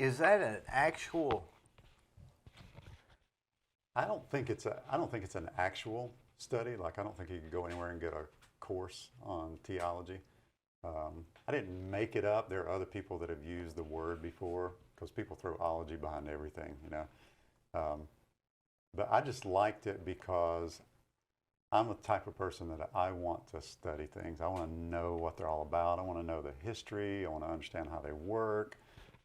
Is that an actual? I don't think it's an actual study. Like I don't think you could go anywhere and get a course on teology. I didn't make it up. There are other people that have used the word before because people throw ology behind everything, you know. But I just liked it because I'm the type of person that I want to study things. I want to know what they're all about. I want to know the history. I want to understand how they work.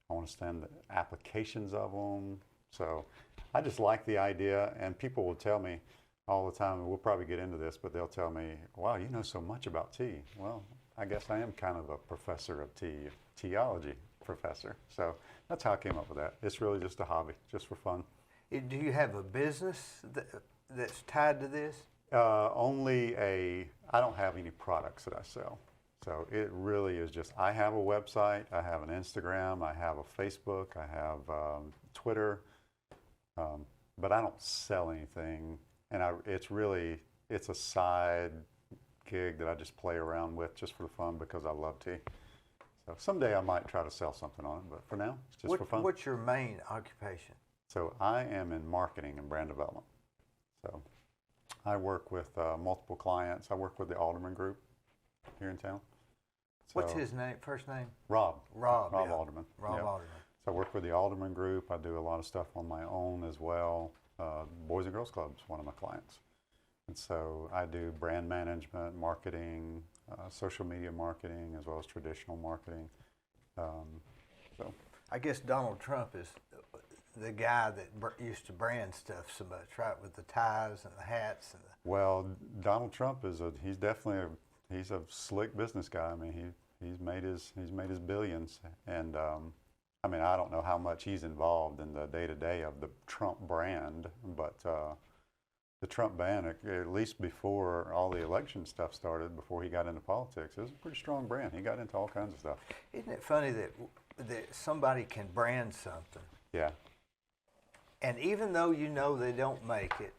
I want to understand the applications of them. So I just like the idea, and people will tell me all the time, and we'll probably get into this, but they'll tell me, wow, you know so much about tea. Well, I guess I am kind of a professor of theology professor. So that's how I came up with that. It's really just a hobby, just for fun. Do you have a business that's tied to this? I don't have any products that I sell. So it really is just, I have a website, I have an Instagram, I have a Facebook, I have Twitter, but I don't sell anything. And it's a side gig that I just play around with just for fun because I love tea. So someday I might try to sell something on it, but for now, it's just for fun. What's your main occupation? So I am in marketing and brand development. So I work with multiple clients. I work with the Alderman Group here in town. So, what's his name? First name? Rob. Rob Yeah. Alderman. Rob Yeah. Alderman. So I work with the Alderman Group. I do a lot of stuff on my own as well. Boys and Girls Club is one of my clients. And so I do brand management, marketing, social media marketing, as well as traditional marketing. So I guess Donald Trump is the guy that used to brand stuff so much, right? With the ties and the hats and the. Well, Donald Trump he's definitely he's a slick business guy. I mean, he's made his billions, and I mean, I don't know how much he's involved in the day-to-day of the Trump brand, but the Trump brand, at least before all the election stuff started, before he got into politics, it was a pretty strong brand. He got into all kinds of stuff. Isn't it funny that somebody can brand something? Yeah. And even though you know they don't make it,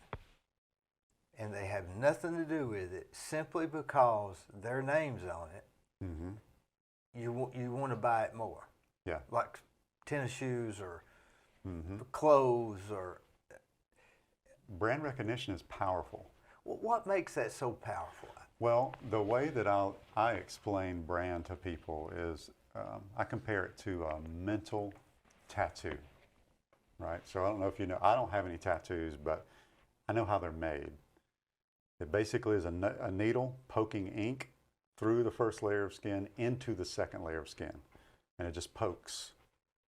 and they have nothing to do with it, simply because their name's on it, Mm-hmm. you want to buy it more. Yeah. Like tennis shoes or Mm-hmm. clothes or. Brand recognition is powerful. What makes that so powerful? Well, the way that I explain brand to people is I compare it to a mental tattoo, right? So I don't know if you know, I don't have any tattoos, but I know how they're made. It basically is a needle poking ink through the first layer of skin into the second layer of skin. And it just pokes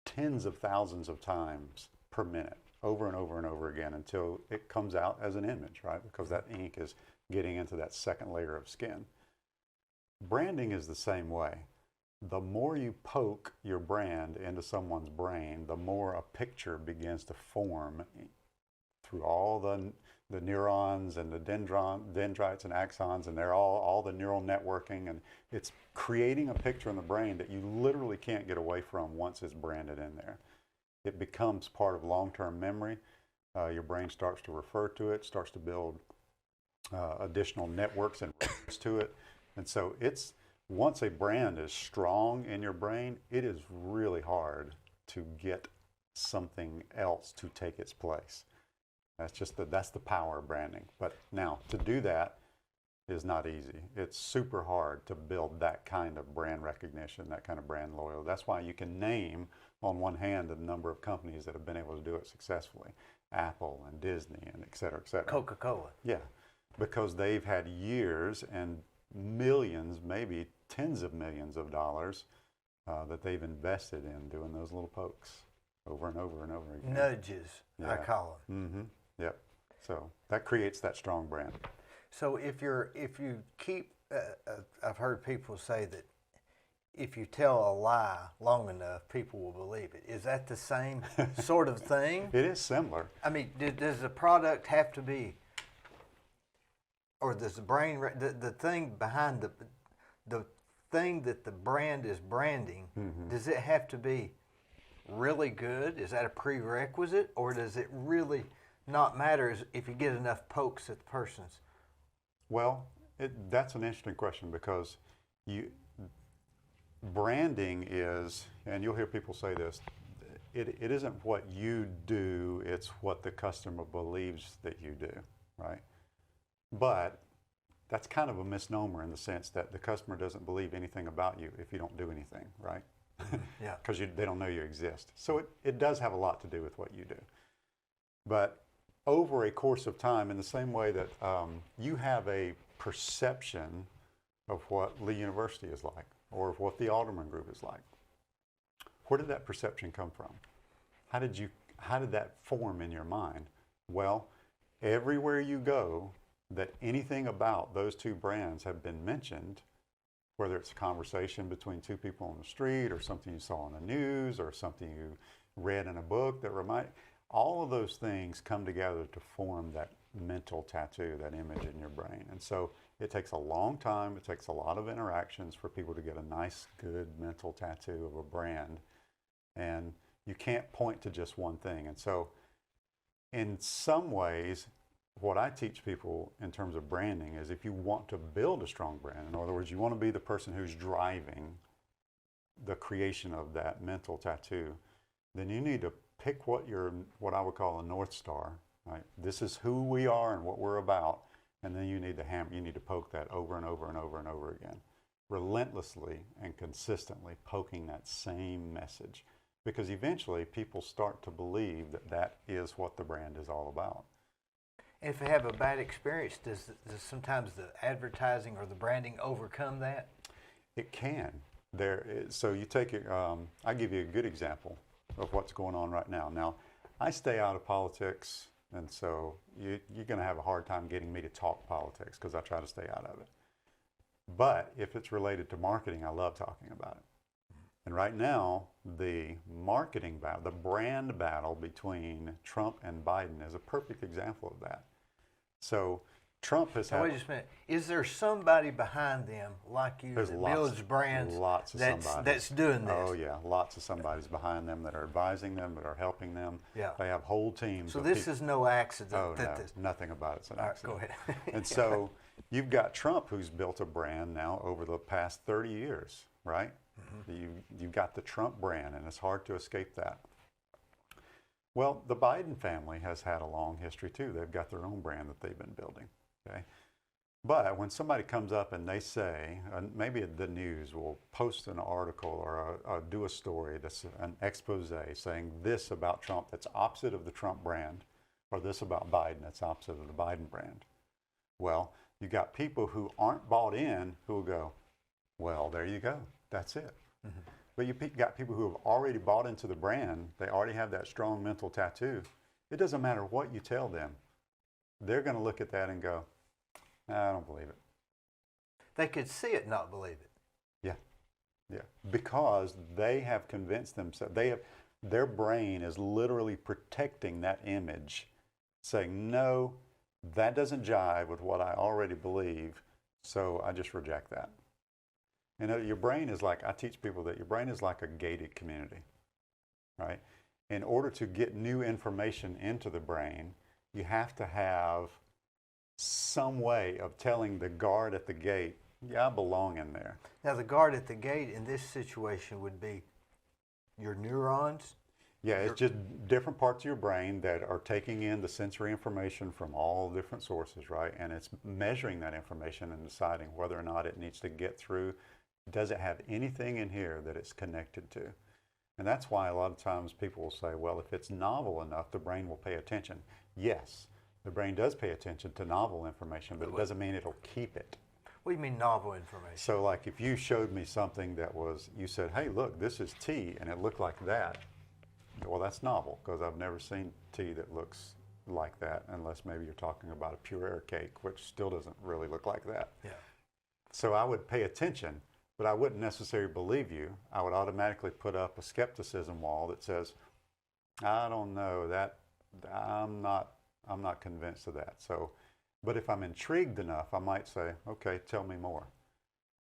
tens of thousands of times per minute, over and over and over again, until it comes out as an image, right? Because that ink is getting into that second layer of skin. Branding is the same way. The more you poke your brand into someone's brain, the more a picture begins to form through all the neurons and the dendrites and axons, and they're all the neural networking, and it's creating a picture in the brain that you literally can't get away from once it's branded in there. It becomes part of long-term memory. Your brain starts to refer to it, starts to build additional networks and reference to it. And so once a brand is strong in your brain, it is really hard to get something else to take its place. That's the power of branding. But now, to do that is not easy. It's super hard to build that kind of brand recognition, that kind of brand loyalty. That's why you can name on one hand the number of companies that have been able to do it successfully. Apple and Disney and et cetera, et cetera. Coca-Cola. Yeah, because they've had years and millions, maybe tens of millions of dollars that they've invested in doing those little pokes over and over and over again. Nudges, Yeah. I call them. Mm-hmm. Yep. So that creates that strong brand. So if you keep, I've heard people say that if you tell a lie long enough, people will believe it. Is that the same sort of thing? It is similar. I mean, does the product have to be, or does the brain, the thing behind the thing that the brand is branding, Mm-hmm. does it have to be really good? Is that a prerequisite, or does it really not matter if you get enough pokes at the person's? Well, that's an interesting question, because branding is, and you'll hear people say this, it isn't what you do, it's what the customer believes that you do, right? But that's kind of a misnomer in the sense that the customer doesn't believe anything about you if you don't do anything, right? Yeah. Because they don't know you exist. So it does have a lot to do with what you do. But over a course of time, in the same way that you have a perception of what Lee University is like, or of what the Alderman Group is like, where did that perception come from? How did that form in your mind? Well, everywhere you go that anything about those two brands have been mentioned, whether it's a conversation between two people on the street or something you saw on the news or something you read in a book that all of those things come together to form that mental tattoo, that image in your brain. And so it takes a long time, it takes a lot of interactions for people to get a nice, good mental tattoo of a brand. And you can't point to just one thing. And so in some ways, what I teach people in terms of branding is if you want to build a strong brand, in other words, you want to be the person who's driving the creation of that mental tattoo, then you need to pick what I would call a North Star, right? This is who we are and what we're about. And then you need to poke that over and over and over and over again, relentlessly and consistently poking that same message. Because eventually people start to believe that that is what the brand is all about. And if they have a bad experience, does sometimes the advertising or the branding overcome that? It can. So you take it, I'll give you a good example of what's going on right now. Now, I stay out of politics, and so you're going to have a hard time getting me to talk politics because I try to stay out of it. But if it's related to marketing, I love talking about it. And right now, the marketing battle, the brand battle between Trump and Biden is a perfect example of that. So Trump has had... Wait just a minute. Is there somebody behind them like you that builds brands that's doing this? Oh, yeah. Lots of somebody's behind them that are advising them, that are helping them. Yeah. They have whole teams. So this is no accident. Oh, no. Nothing about it's an accident. All right, go ahead. And so you've got Trump who's built a brand now over the past 30 years, right? Mm-hmm. You've got the Trump brand, and it's hard to escape that. Well, the Biden family has had a long history too. They've got their own brand that they've been building. Okay, but when somebody comes up and they say, maybe the news will post an article or do a story that's an expose saying this about Trump that's opposite of the Trump brand, or this about Biden that's opposite of the Biden brand. Well, you got people who aren't bought in who will go, well, there you go. That's it. Mm-hmm. But you got people who have already bought into the brand. They already have that strong mental tattoo. It doesn't matter what you tell them. They're going to look at that and go, I don't believe it. They could see it, not believe it. Yeah. Because they have convinced themselves. Their brain is literally protecting that image, saying, no, that doesn't jive with what I already believe, so I just reject that. And your brain is like, I teach people that your brain is like a gated community, right? In order to get new information into the brain, you have to have some way of telling the guard at the gate, yeah, I belong in there. Now, the guard at the gate in this situation would be your neurons? Yeah, it's just different parts of your brain that are taking in the sensory information from all different sources, right? And it's measuring that information and deciding whether or not it needs to get through. Does it have anything in here that it's connected to? And that's why a lot of times people will say, well, if it's novel enough, the brain will pay attention. Yes, the brain does pay attention to novel information, but it doesn't mean it'll keep it. What do you mean novel information? So like if you showed me something that was, you said, hey, look, this is tea, and it looked like that. Well, that's novel, because I've never seen tea that looks like that, unless maybe you're talking about a pure air cake, which still doesn't really look like that. Yeah. So I would pay attention, but I wouldn't necessarily believe you. I would automatically put up a skepticism wall that says, I don't know, that I'm not convinced of that. So, but if I'm intrigued enough, I might say, okay, tell me more.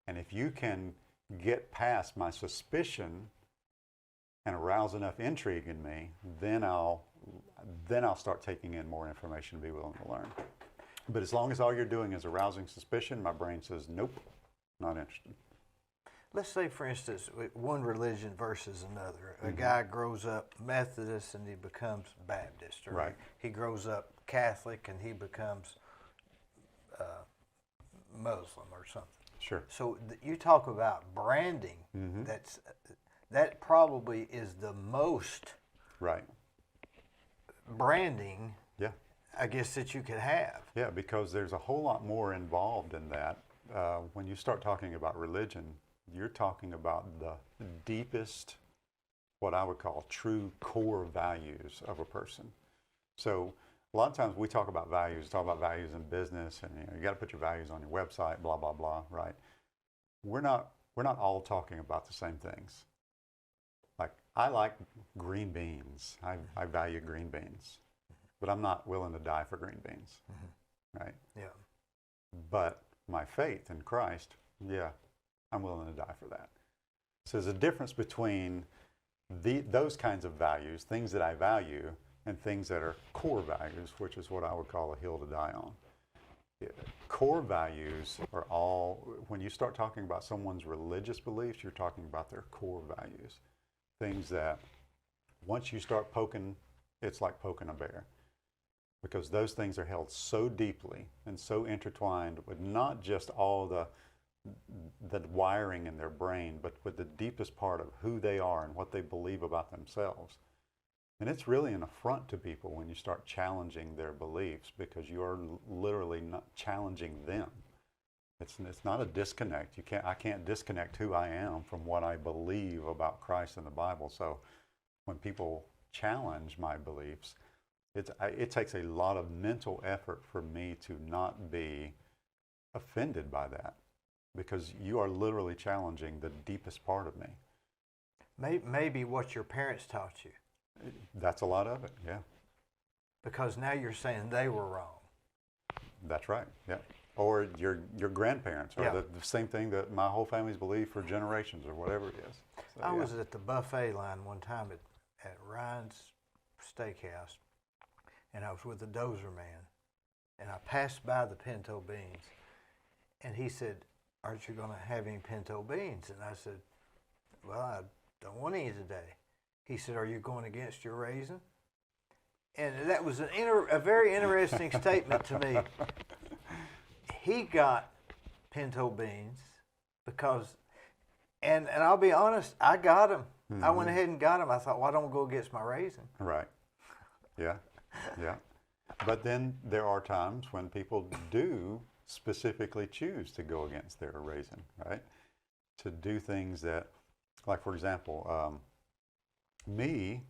And if you can get past my suspicion and arouse enough intrigue in me, then I'll start taking in more information to be willing to learn. But as long as all you're doing is arousing suspicion, my brain says, nope, not interested. let's say, for instance, one religion versus another. A guy grows up Methodist and he becomes Baptist, or Right. he grows up Catholic and he becomes Muslim or something. Sure. So you talk about branding. That probably is the most Right. branding, Yeah. I guess, that you could have. Yeah, because there's a whole lot more involved in that. When you start talking about religion, you're talking about the deepest, what I would call true core values of a person. So a lot of times we talk about values in business, and you got to put your values on your website, blah blah blah, right? We're not all talking about the same things. Like, I like green beans. I value green beans, but I'm not willing to die for green beans, right? Yeah. But my faith in Christ, yeah, I'm willing to die for that. So there's a difference between those kinds of values, things that I value, and things that are core values, which is what I would call a hill to die on. Core values are all, when you start talking about someone's religious beliefs, you're talking about their core values. Things that once you start poking, it's like poking a bear. Because those things are held so deeply and so intertwined with not just all the wiring in their brain, but with the deepest part of who they are and what they believe about themselves. And it's really an affront to people when you start challenging their beliefs, because you are literally not challenging them. It's not a disconnect. I can't disconnect who I am from what I believe about Christ and the Bible. So when people challenge my beliefs, it takes a lot of mental effort for me to not be offended by that, because you are literally challenging the deepest part of me. Maybe what your parents taught you. That's a lot of it, yeah. Because now you're saying they were wrong. That's right, yeah. Or your grandparents, or Yeah. the same thing that my whole family's believed for generations, or whatever it is. So, I was at the buffet line one time at Ryan's Steakhouse, and I was with the Dozer man, and I passed by the pinto beans, and he said, "Aren't you going to have any pinto beans?" And I said, "Well, I don't want any today." He said, "Are you going against your raisin?" And that was a very interesting statement to me. He got pinto beans because, and I'll be honest, I got them. I went ahead and got them. I thought, well, I don't go against my raisin. Right, yeah, yeah. But then there are times when people do specifically choose to go against their raisin, right? To do things that, like, for example, me,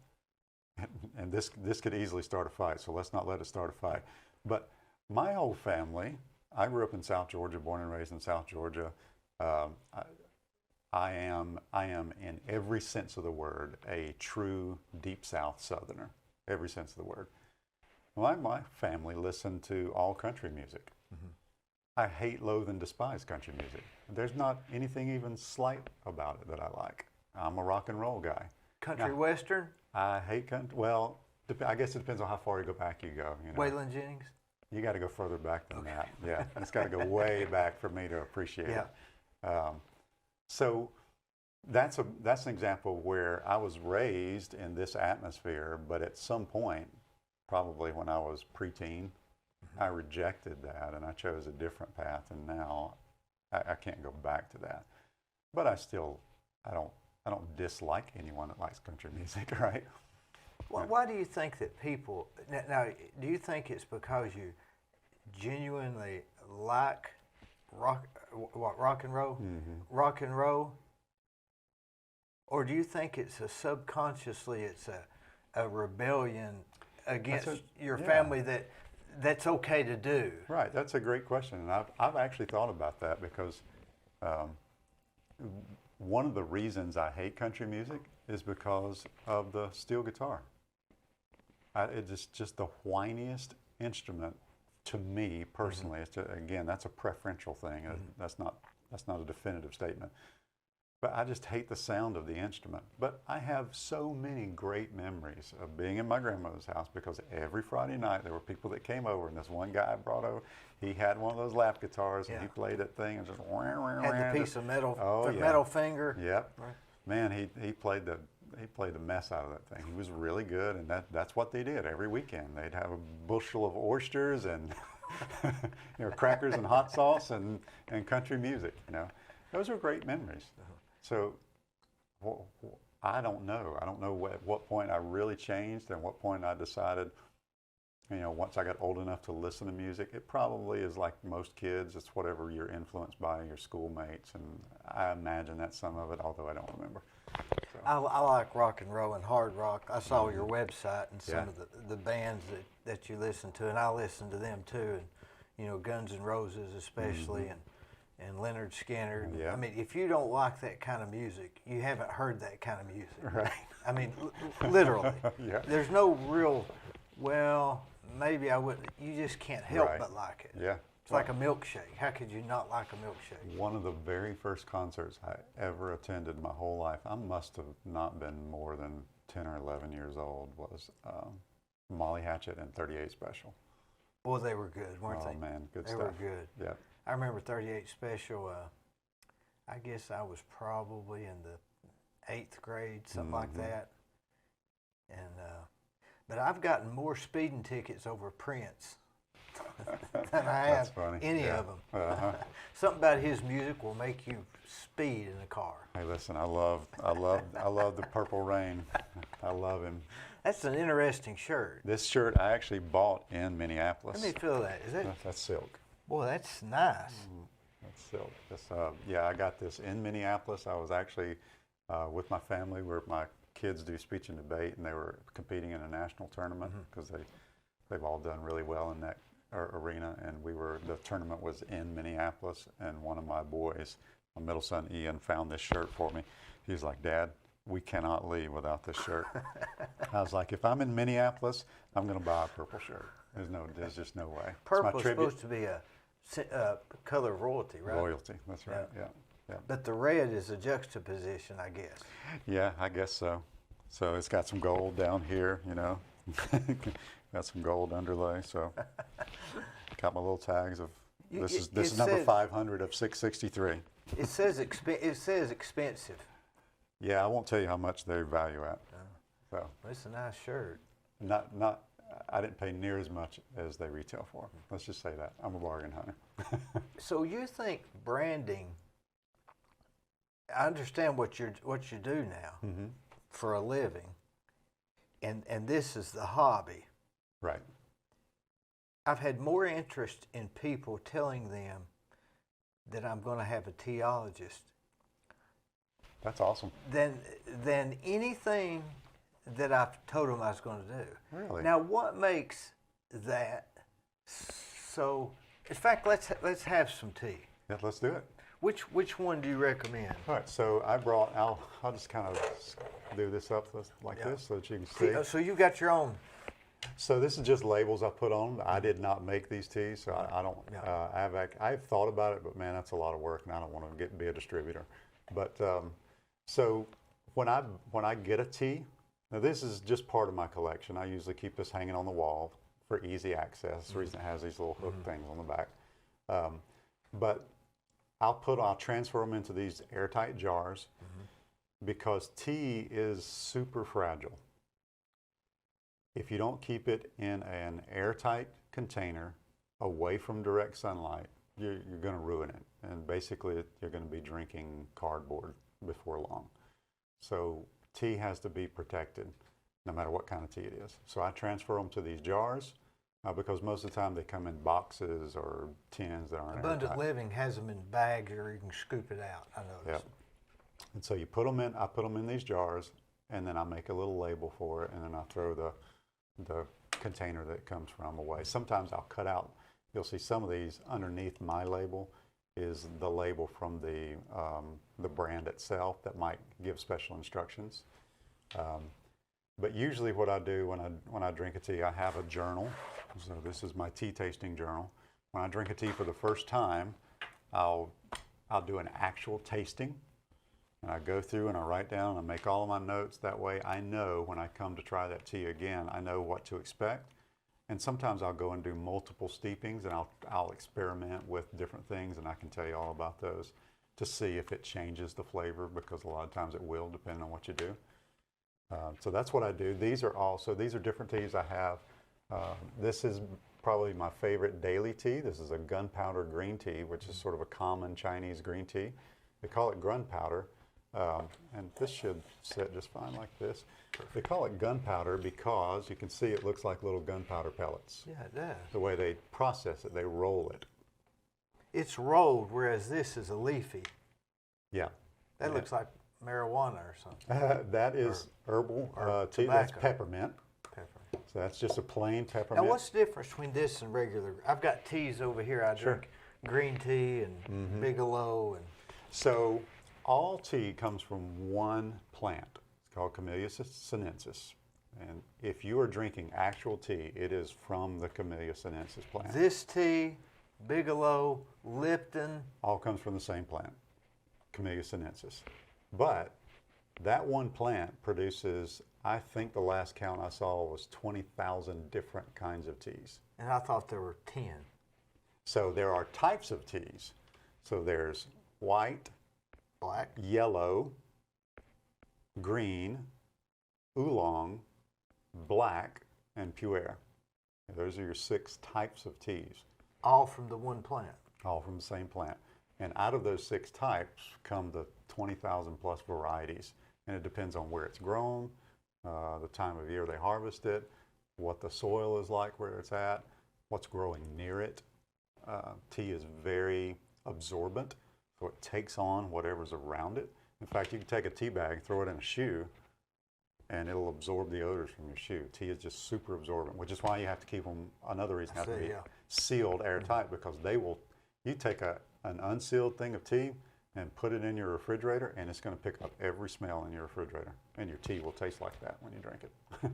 and this could easily start a fight, so let's not let it start a fight. But my whole family, I grew up in South Georgia, born and raised in South Georgia. I am in every sense of the word a true Deep South Southerner, every sense of the word. My family listened to all country music. I hate, loathe, and despise country music. There's not anything even slight about it that I like. I'm a rock and roll guy. Country Now, Western? I hate country. Well, I guess it depends on how far you go back. You know. Waylon Jennings? You got to go further back than that. Yeah, it's got to go way back for me to appreciate it. So that's an example where I was raised in this atmosphere, but at some point, probably when I was preteen, I rejected that and I chose a different path, and now I can't go back to that. But I don't dislike anyone that likes country music, right? Why do you think that people, now, do you think it's because you genuinely like rock and roll? Rock and roll? Or do you think it's it's a rebellion against your family that's okay to do? Right, that's a great question, and I've actually thought about that, because one of the reasons I hate country music is because of the steel guitar. It's just the whiniest instrument to me personally. It's again, that's a preferential thing. That's not a definitive statement. but I just hate the sound of the instrument. But I have so many great memories of being in my grandmother's house because every Friday night there were people that came over, and this one guy I brought over, he had one of those lap guitars, and he played that thing and just Had the piece of metal, yeah. metal finger. Yep. Right. Man, he played the mess out of that thing. He was really good, and that's what they did every weekend. They'd have a bushel of oysters and crackers and hot sauce and country music. Those are great memories. So I don't know. I don't know at what point I really changed and what point I decided, once I got old enough to listen to music. It probably is like most kids. It's whatever you're influenced by, your schoolmates, and I imagine that's some of it, although I don't remember. So. I like rock and roll and hard rock. I saw your website and some of the bands that you listen to, and I listen to them too, and Guns N' Roses especially, and Leonard Skinner. Yeah. I mean, if you don't like that kind of music, you haven't heard that kind of music. Right. I mean, literally. Yeah. There's no real, maybe I would. You just can't help Right. but like it. Yeah. It's like a milkshake. How could you not like a milkshake? One of the very first concerts I ever attended my whole life, I must have not been more than 10 or 11 years old, was Molly Hatchet and 38 Special. Boy, they were good, weren't they? Oh, man, good they stuff. They were good. Yeah. I remember 38 Special, I guess I was probably in the 8th grade, something like that. And but I've gotten more speeding tickets over Prince than I have any of them. Uh-huh. Something about his music will make you speed in a car. Hey, listen, I love the Purple Rain. I love him. That's an interesting shirt. This shirt I actually bought in Minneapolis. Let me feel that. Is that? That's silk. Boy, that's nice. That's silk. I got this in Minneapolis. I was actually with my family where my kids do speech and debate, and they were competing in a national tournament because they've all done really well in that arena. And the tournament was in Minneapolis, and one of my boys, my middle son Ian, found this shirt for me. He's like, "Dad, we cannot leave without this shirt." I was like, if I'm in Minneapolis, I'm going to buy a purple shirt. There's just no way. Purple is supposed to be a color of royalty, right? Royalty, that's right, yeah. But the red is a juxtaposition, I guess. Yeah, I guess so. So it's got some gold down here, got some gold underlay. So got my little tags of this is number 500 of 663. It says expensive. Yeah, I won't tell you how much they value at. So it's a nice shirt. I didn't pay near as much as they retail for. Let's just say that. I'm a bargain hunter. So you think branding, I understand what you do now for a living, and this is the hobby. Right. I've had more interest in people telling them that I'm going to have a teologist. That's awesome. Than anything that I've told them I was going to do. Really? Now, what makes that so? In fact, let's have some tea. Yeah, let's do it. Which one do you recommend? All right, so I'll just kind of do this up like this so that you can see. So you got your own. So this is just labels I put on. I did not make these teas, so I don't. I've thought about it, but man, that's a lot of work, and I don't want to be a distributor. But so when I get a tea, now this is just part of my collection. I usually keep this hanging on the wall for easy access. The reason it has these little hook things on the back. But I'll transfer them into these airtight jars because tea is super fragile. If you don't keep it in an airtight container away from direct sunlight, you're going to ruin it. And basically, you're going to be drinking cardboard before long. So tea has to be protected, no matter what kind of tea it is. So I transfer them to these jars because most of the time they come in boxes or tins that aren't Abundant airtight. Living has them in bags, or you can scoop it out. I noticed. Yep. And so you put them in. I put them in these jars, and then I make a little label for it, and then I throw the container that it comes from away. Sometimes I'll cut out. You'll see some of these underneath my label is the label from the brand itself that might give special instructions. But usually what I do when I drink a tea, I have a journal. So this is my tea tasting journal. When I drink a tea for the first time, I'll do an actual tasting, And I go through and I write down and I make all of my notes. That way I know when I come to try that tea again, I know what to expect. And sometimes I'll go and do multiple steepings and I'll experiment with different things, and I can tell you all about those to see if it changes the flavor, because a lot of times it will, depending on what you do. So that's what I do. These are different teas I have. This is probably my favorite daily tea. This is a gunpowder green tea, which is sort of a common Chinese green tea. They call it gunpowder, and this should sit just fine like this. They call it gunpowder because you can see it looks like little gunpowder pellets. Yeah, it does. The way they process it, they roll it. It's rolled, whereas this is a leafy. Yeah. That Yeah. looks like marijuana or something. That is herbal or tea. That's tobacco. peppermint. Pepper. So that's just a plain peppermint. Now, what's the difference between this and regular? I've got teas over here. I Sure. drink green tea and Bigelow and. So all tea comes from one plant. It's called Camellia sinensis. And if you are drinking actual tea, it is from the Camellia sinensis plant. This tea, Bigelow, Lipton. All comes from the same plant, Camellia sinensis. But that one plant produces, I think the last count I saw was 20,000 different kinds of teas. And I thought there were 10. So there are types of teas. So there's white, Black. yellow, green, oolong, black, and puer. Those are your 6 types of teas, All from the one plant. all from the same plant. And out of those 6 types come the 20,000 plus varieties. And it depends on where it's grown, the time of year they harvest it, what the soil is like where it's at, what's growing near it. Tea is very absorbent, so it takes on whatever's around it. In fact, you can take a tea bag, throw it in a shoe, and it'll absorb the odors from your shoe. Tea is just super absorbent, which is why you have to keep them, another reason, have to be sealed airtight, because they will, you take an unsealed thing of tea and put it in your refrigerator, and it's going to pick up every smell in your refrigerator, and your tea will taste like that when you drink it.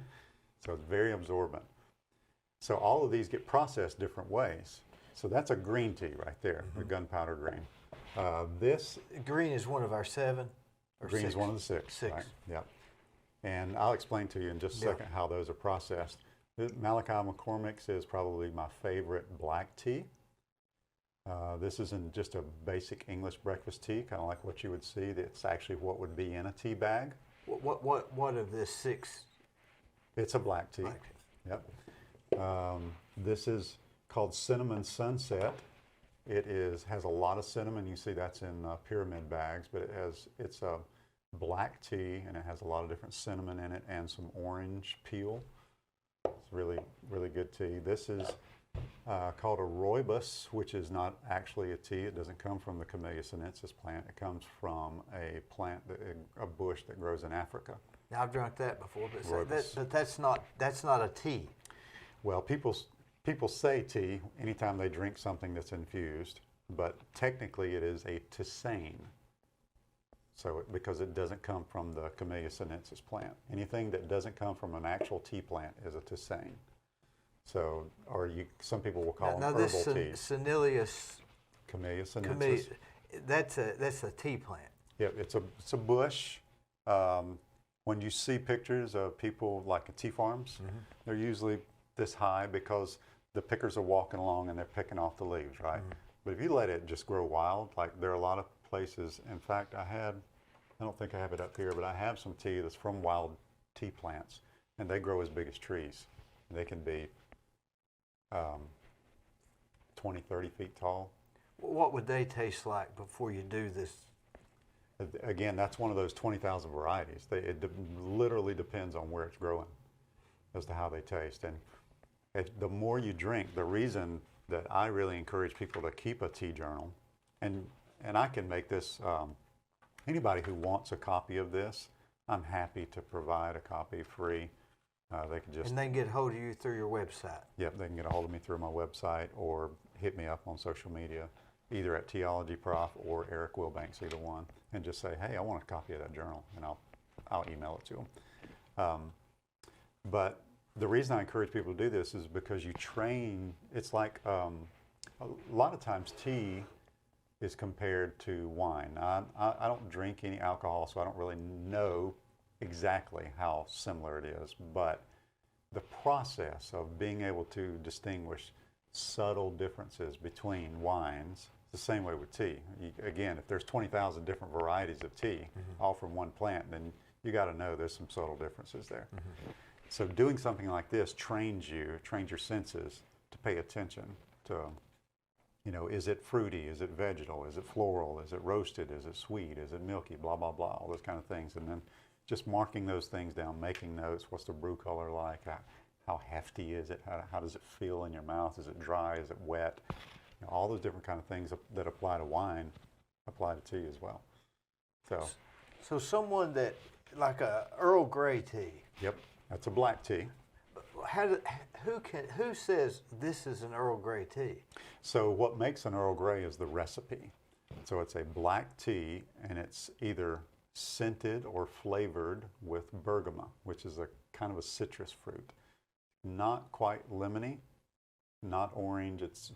So it's very absorbent. So all of these get processed different ways. So that's a green tea right there, the gunpowder green. This Green is one of our 7. Or green 6. is one of the 6. 6. Right? Yep. And I'll explain to you in just a second how those are processed. Malachi McCormick's is probably my favorite black tea. This isn't just a basic English breakfast tea, kind of like what you would see. It's actually what would be in a tea bag. What of this 6? It's a black tea. Black tea. Yep. This is called Cinnamon Sunset. It has a lot of cinnamon. You see that's in pyramid bags, but it's a black tea, and it has a lot of different cinnamon in it and some orange peel. It's really, really good tea. This is called a rooibos, which is not actually a tea. It doesn't come from the Camellia sinensis plant. It comes from a plant, a bush that grows in Africa. Now, I've drunk that before, Rooibos. but that's not a tea. Well, people say tea anytime they drink something that's infused, but technically it is a tisane. So because it doesn't come from the Camellia sinensis plant. Anything that doesn't come from an actual tea plant is a tisane. So, some people will call them herbal this teas. Senilius Camellia sinensis. that's a tea plant. Yep, it's a bush. When you see pictures of people like at tea farms, they're usually this high because the pickers are walking along and they're picking off the leaves, right? But if you let it just grow wild, like there are a lot of places. In fact, I don't think I have it up here, but I have some tea that's from wild tea plants, and they grow as big as trees. They can be 20, 30 feet tall. What would they taste like before you do this? Again, that's one of those 20,000 varieties. It literally depends on where it's growing as to how they taste. And the more you drink, the reason that I really encourage people to keep a tea journal, and I can make this, anybody who wants a copy of this, I'm happy to provide a copy free. They can just... And they can get a hold of you through your website. Yep, they can get a hold of me through my website or hit me up on social media, either at Teology Prof or Eric Wilbanks, either one, and just say, hey, I want a copy of that journal, and I'll email it to them. But the reason I encourage people to do this is because you train, it's like a lot of times tea is compared to wine. I don't drink any alcohol, so I don't really know exactly how similar it is, but the process of being able to distinguish subtle differences between wines, the same way with tea. Again, if there's 20,000 different varieties of tea, all from one plant, then you got to know there's some subtle differences there. So doing something like this trains your senses to pay attention to, you know, is it fruity, is it vegetal, is it floral, is it roasted, is it sweet, is it milky, blah, blah, blah, all those kind of things. And then just marking those things down, making notes, what's the brew color like, how hefty is it, how does it feel in your mouth, is it dry, is it wet, you know, all those different kind of things that apply to wine apply to tea as well. So someone that, like a Earl Grey tea. Yep, that's a black tea. Who says this is an Earl Grey tea? So what makes an Earl Grey is the recipe. So it's a black tea, and it's either scented or flavored with bergamot, which is a kind of a citrus fruit. Not quite lemony, not orange, it's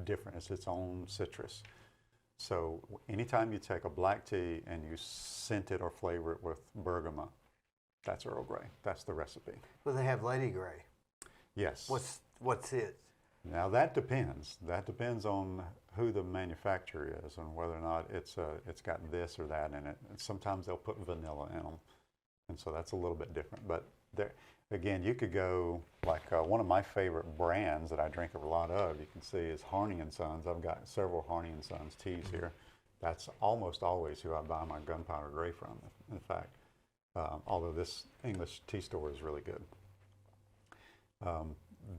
different, it's its own citrus. So anytime you take a black tea and you scent it or flavor it with bergamot, that's Earl Grey, that's the recipe. Well, they have Lady Grey. Yes. What's it? Now that depends. That depends on who the manufacturer is and whether or not it's got this or that in it. And sometimes they'll put vanilla in them, and so that's a little bit different. But there, again, you could go like one of my favorite brands that I drink a lot of. You can see is Harney and Sons. I've got several Harney and Sons teas here. That's almost always who I buy my Gunpowder Gray from. In fact, although this English tea store is really good.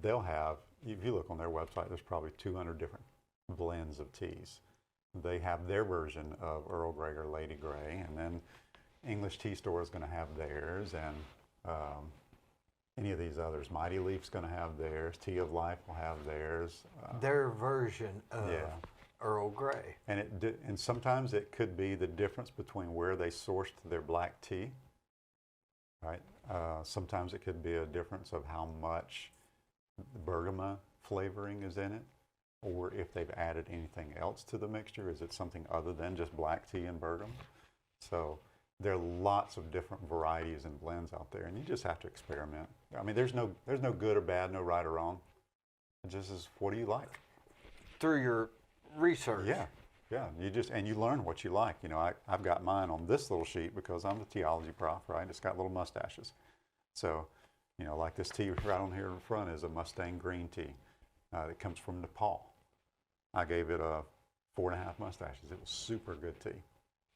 They'll have, if you look on their website, there's probably 200 different blends of teas. They have their version of Earl Grey or Lady Grey, and then English Tea Store is going to have theirs, and any of these others. Mighty Leaf's going to have theirs. Tea of Life will have theirs. Their version of Earl Grey. And sometimes it could be the difference between where they sourced their black tea, right? Sometimes it could be a difference of how much bergamot flavoring is in it, or if they've added anything else to the mixture. Is it something other than just black tea and bergamot? So there are lots of different varieties and blends out there, and you just have to experiment. I mean, there's no good or bad, no right or wrong. It just is, what do you like? Through your research. Yeah, you learn what you like. You know, I've got mine on this little sheet because I'm the teology prof, right? It's got little mustaches. So, you know, like this tea right on here in front is a Mustang green tea that comes from Nepal. I gave it a 4.5 mustaches. It was super good tea.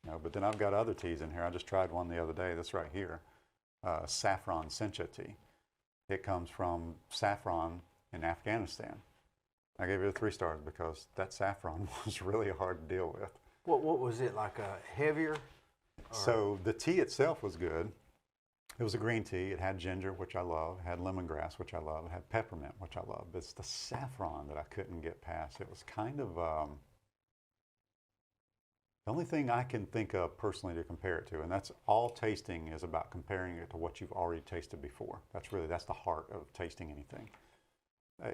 You know, but then I've got other teas in here. I just tried one the other day. This right here, saffron sencha tea. It comes from saffron in Afghanistan. I gave it a 3 stars because that saffron was really hard to deal with. What was it, like a heavier? So the tea itself was good. It was a green tea. It had ginger, which I love. It had lemongrass, which I love. It had peppermint, which I love. But it's the saffron that I couldn't get past. It was kind of the only thing I can think of personally to compare it to, and that's all tasting is about comparing it to what you've already tasted before. That's the heart of tasting anything.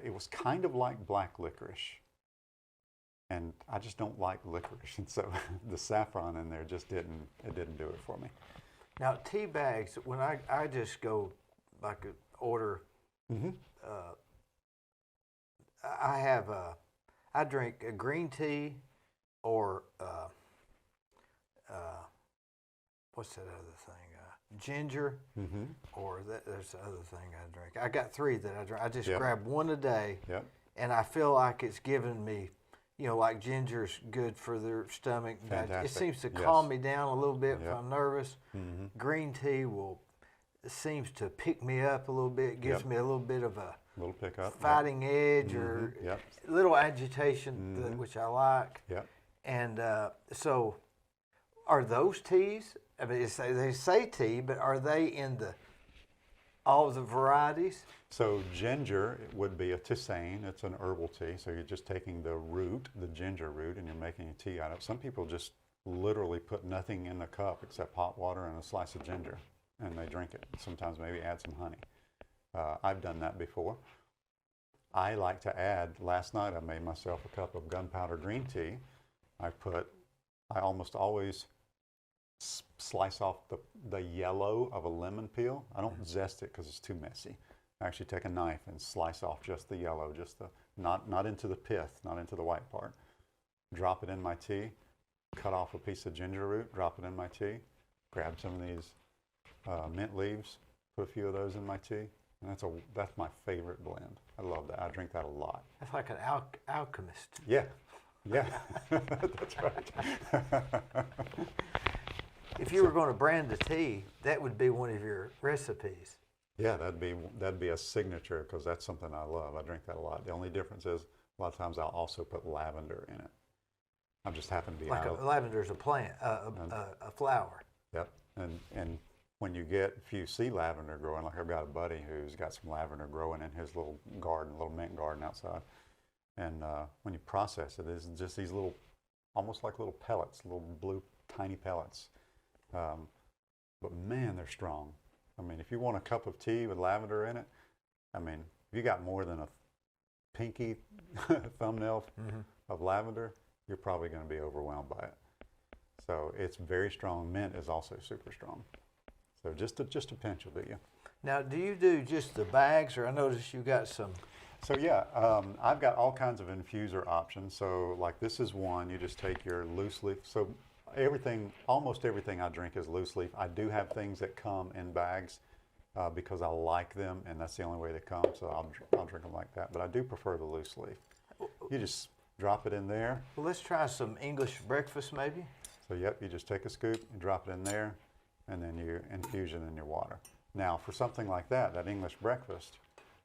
It was kind of like black licorice, and I just don't like licorice, and so the saffron in there just didn't do it for me. Now, tea bags, when I just go like order, I drink a green tea or what's that other thing? Ginger, or there's the other thing I drink. I got 3 that I drink. I just grab one a day, and I feel like it's giving me, you know, like ginger's good for their stomach. It seems to calm me down a little bit if I'm nervous. Green tea seems to pick me up a little bit, gives me a little bit of a little pickup, fighting edge or a little agitation, which I like. And so are those teas? I mean, they say tea, but are they in all of the varieties? So ginger would be a tisane. It's an herbal tea. So you're just taking the root, the ginger root, and you're making a tea out of it. Some people just literally put nothing in the cup except hot water and a slice of ginger, and they drink it. Sometimes maybe add some honey. I've done that before. I like to add, last night I made myself a cup of gunpowder green tea, I almost always slice off the yellow of a lemon peel. I don't zest it because it's too messy. I actually take a knife and slice off just the yellow, just the not into the pith, not into the white part. Drop it in my tea. Cut off a piece of ginger root. Drop it in my tea. Grab some of these mint leaves. Put a few of those in my tea. And that's my favorite blend. I love that. I drink that a lot. That's like an alchemist. Yeah, yeah, that's right. If you were going to brand a tea, that would be one of your recipes. Yeah, that'd be a signature because that's something I love. I drink that a lot. The only difference is a lot of times I'll also put lavender in it. I just happen to be like lavender's a plant, a flower. Yep, and when you get a few see lavender growing, like I've got a buddy who's got some lavender growing in his little garden, little mint garden outside, and when you process it, it's just these little, almost like little pellets, little blue tiny pellets. But man, they're strong. I mean, if you want a cup of tea with lavender in it, I mean, if you got more than a pinky thumbnail of lavender, you're probably going to be overwhelmed by it. So it's very strong. Mint is also super strong. So just a pinch will do you. Now, do you do just the bags, or I noticed you got some? So yeah, I've got all kinds of infuser options. So like this is one, you just take your loose leaf. So almost everything I drink is loose leaf. I do have things that come in bags because I like them, and that's the only way they come. So I'll drink them like that. But I do prefer the loose leaf. You just drop it in there. Well, let's try some English breakfast, maybe. So yep, you just take a scoop, you drop it in there, and then you infuse it in your water. Now, for something like that English breakfast,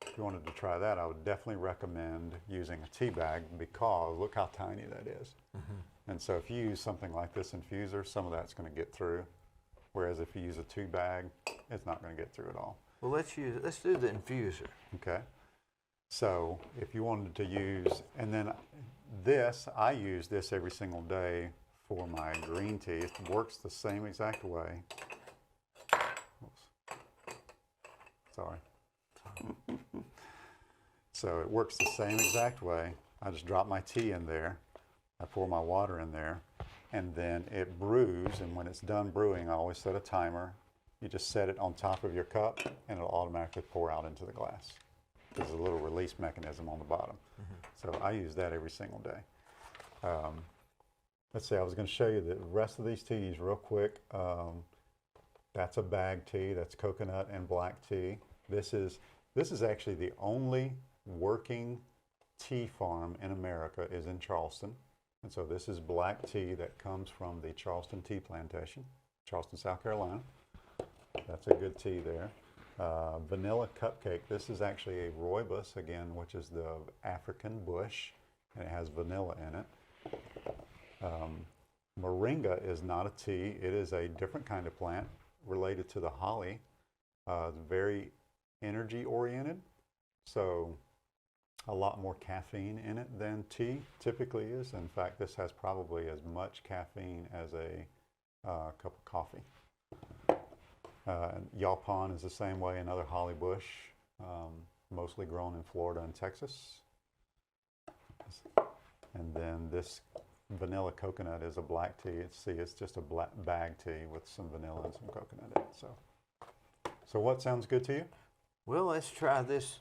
if you wanted to try that, I would definitely recommend using a tea bag because look how tiny that is. And so if you use something like this infuser, some of that's going to get through, whereas if you use a tea bag, it's not going to get through at all. Well, let's do the infuser. Okay. So if you wanted to use, and then I use this every single day for my green tea. It works the same exact way. Oops. Sorry. So it works the same exact way. I just drop my tea in there. I pour my water in there, and then it brews, and when it's done brewing, I always set a timer. You just set it on top of your cup, and it'll automatically pour out into the glass. There's a little release mechanism on the bottom. So I use that every single day. Let's see, I was going to show you the rest of these teas real quick. That's a bag tea. That's coconut and black tea. This is actually the only working tea farm in America is in Charleston. And so this is black tea that comes from the Charleston Tea Plantation, Charleston, South Carolina. That's a good tea there. Vanilla cupcake. This is actually a rooibos, again, which is the African bush, and it has vanilla in it. Moringa is not a tea. It is a different kind of plant related to the holly. It's very energy oriented, so a lot more caffeine in it than tea typically is. In fact, this has probably as much caffeine as a cup of coffee. Yaupon is the same way, another holly bush, mostly grown in Florida and Texas. And then this vanilla coconut is a black tea. It's just a black bag tea with some vanilla and some coconut in it. So what sounds good to you? Well, let's try this.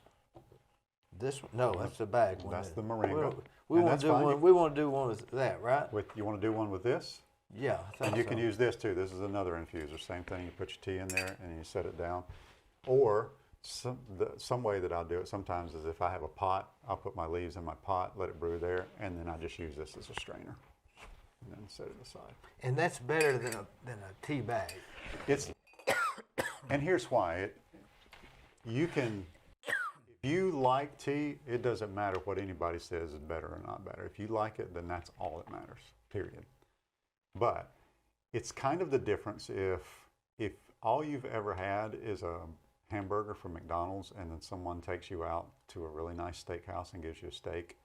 This one? No, that's the bag one. That's the moringa. We want to do one. We want to do one with that, right? You want to do one with this? Yeah, I think and you so. can use this too. This is another infuser. Same thing. You put your tea in there and you set it down. Or some way that I'll do it sometimes is if I have a pot, I'll put my leaves in my pot, let it brew there, and then I just use this as a strainer, and then set it aside. And that's better than a tea bag. And here's why. If you like tea, it doesn't matter what anybody says is better or not better. If you like it, then that's all that matters, period. But it's kind of the difference if all you've ever had is a hamburger from McDonald's and then someone takes you out to a really nice steakhouse and gives you a steak.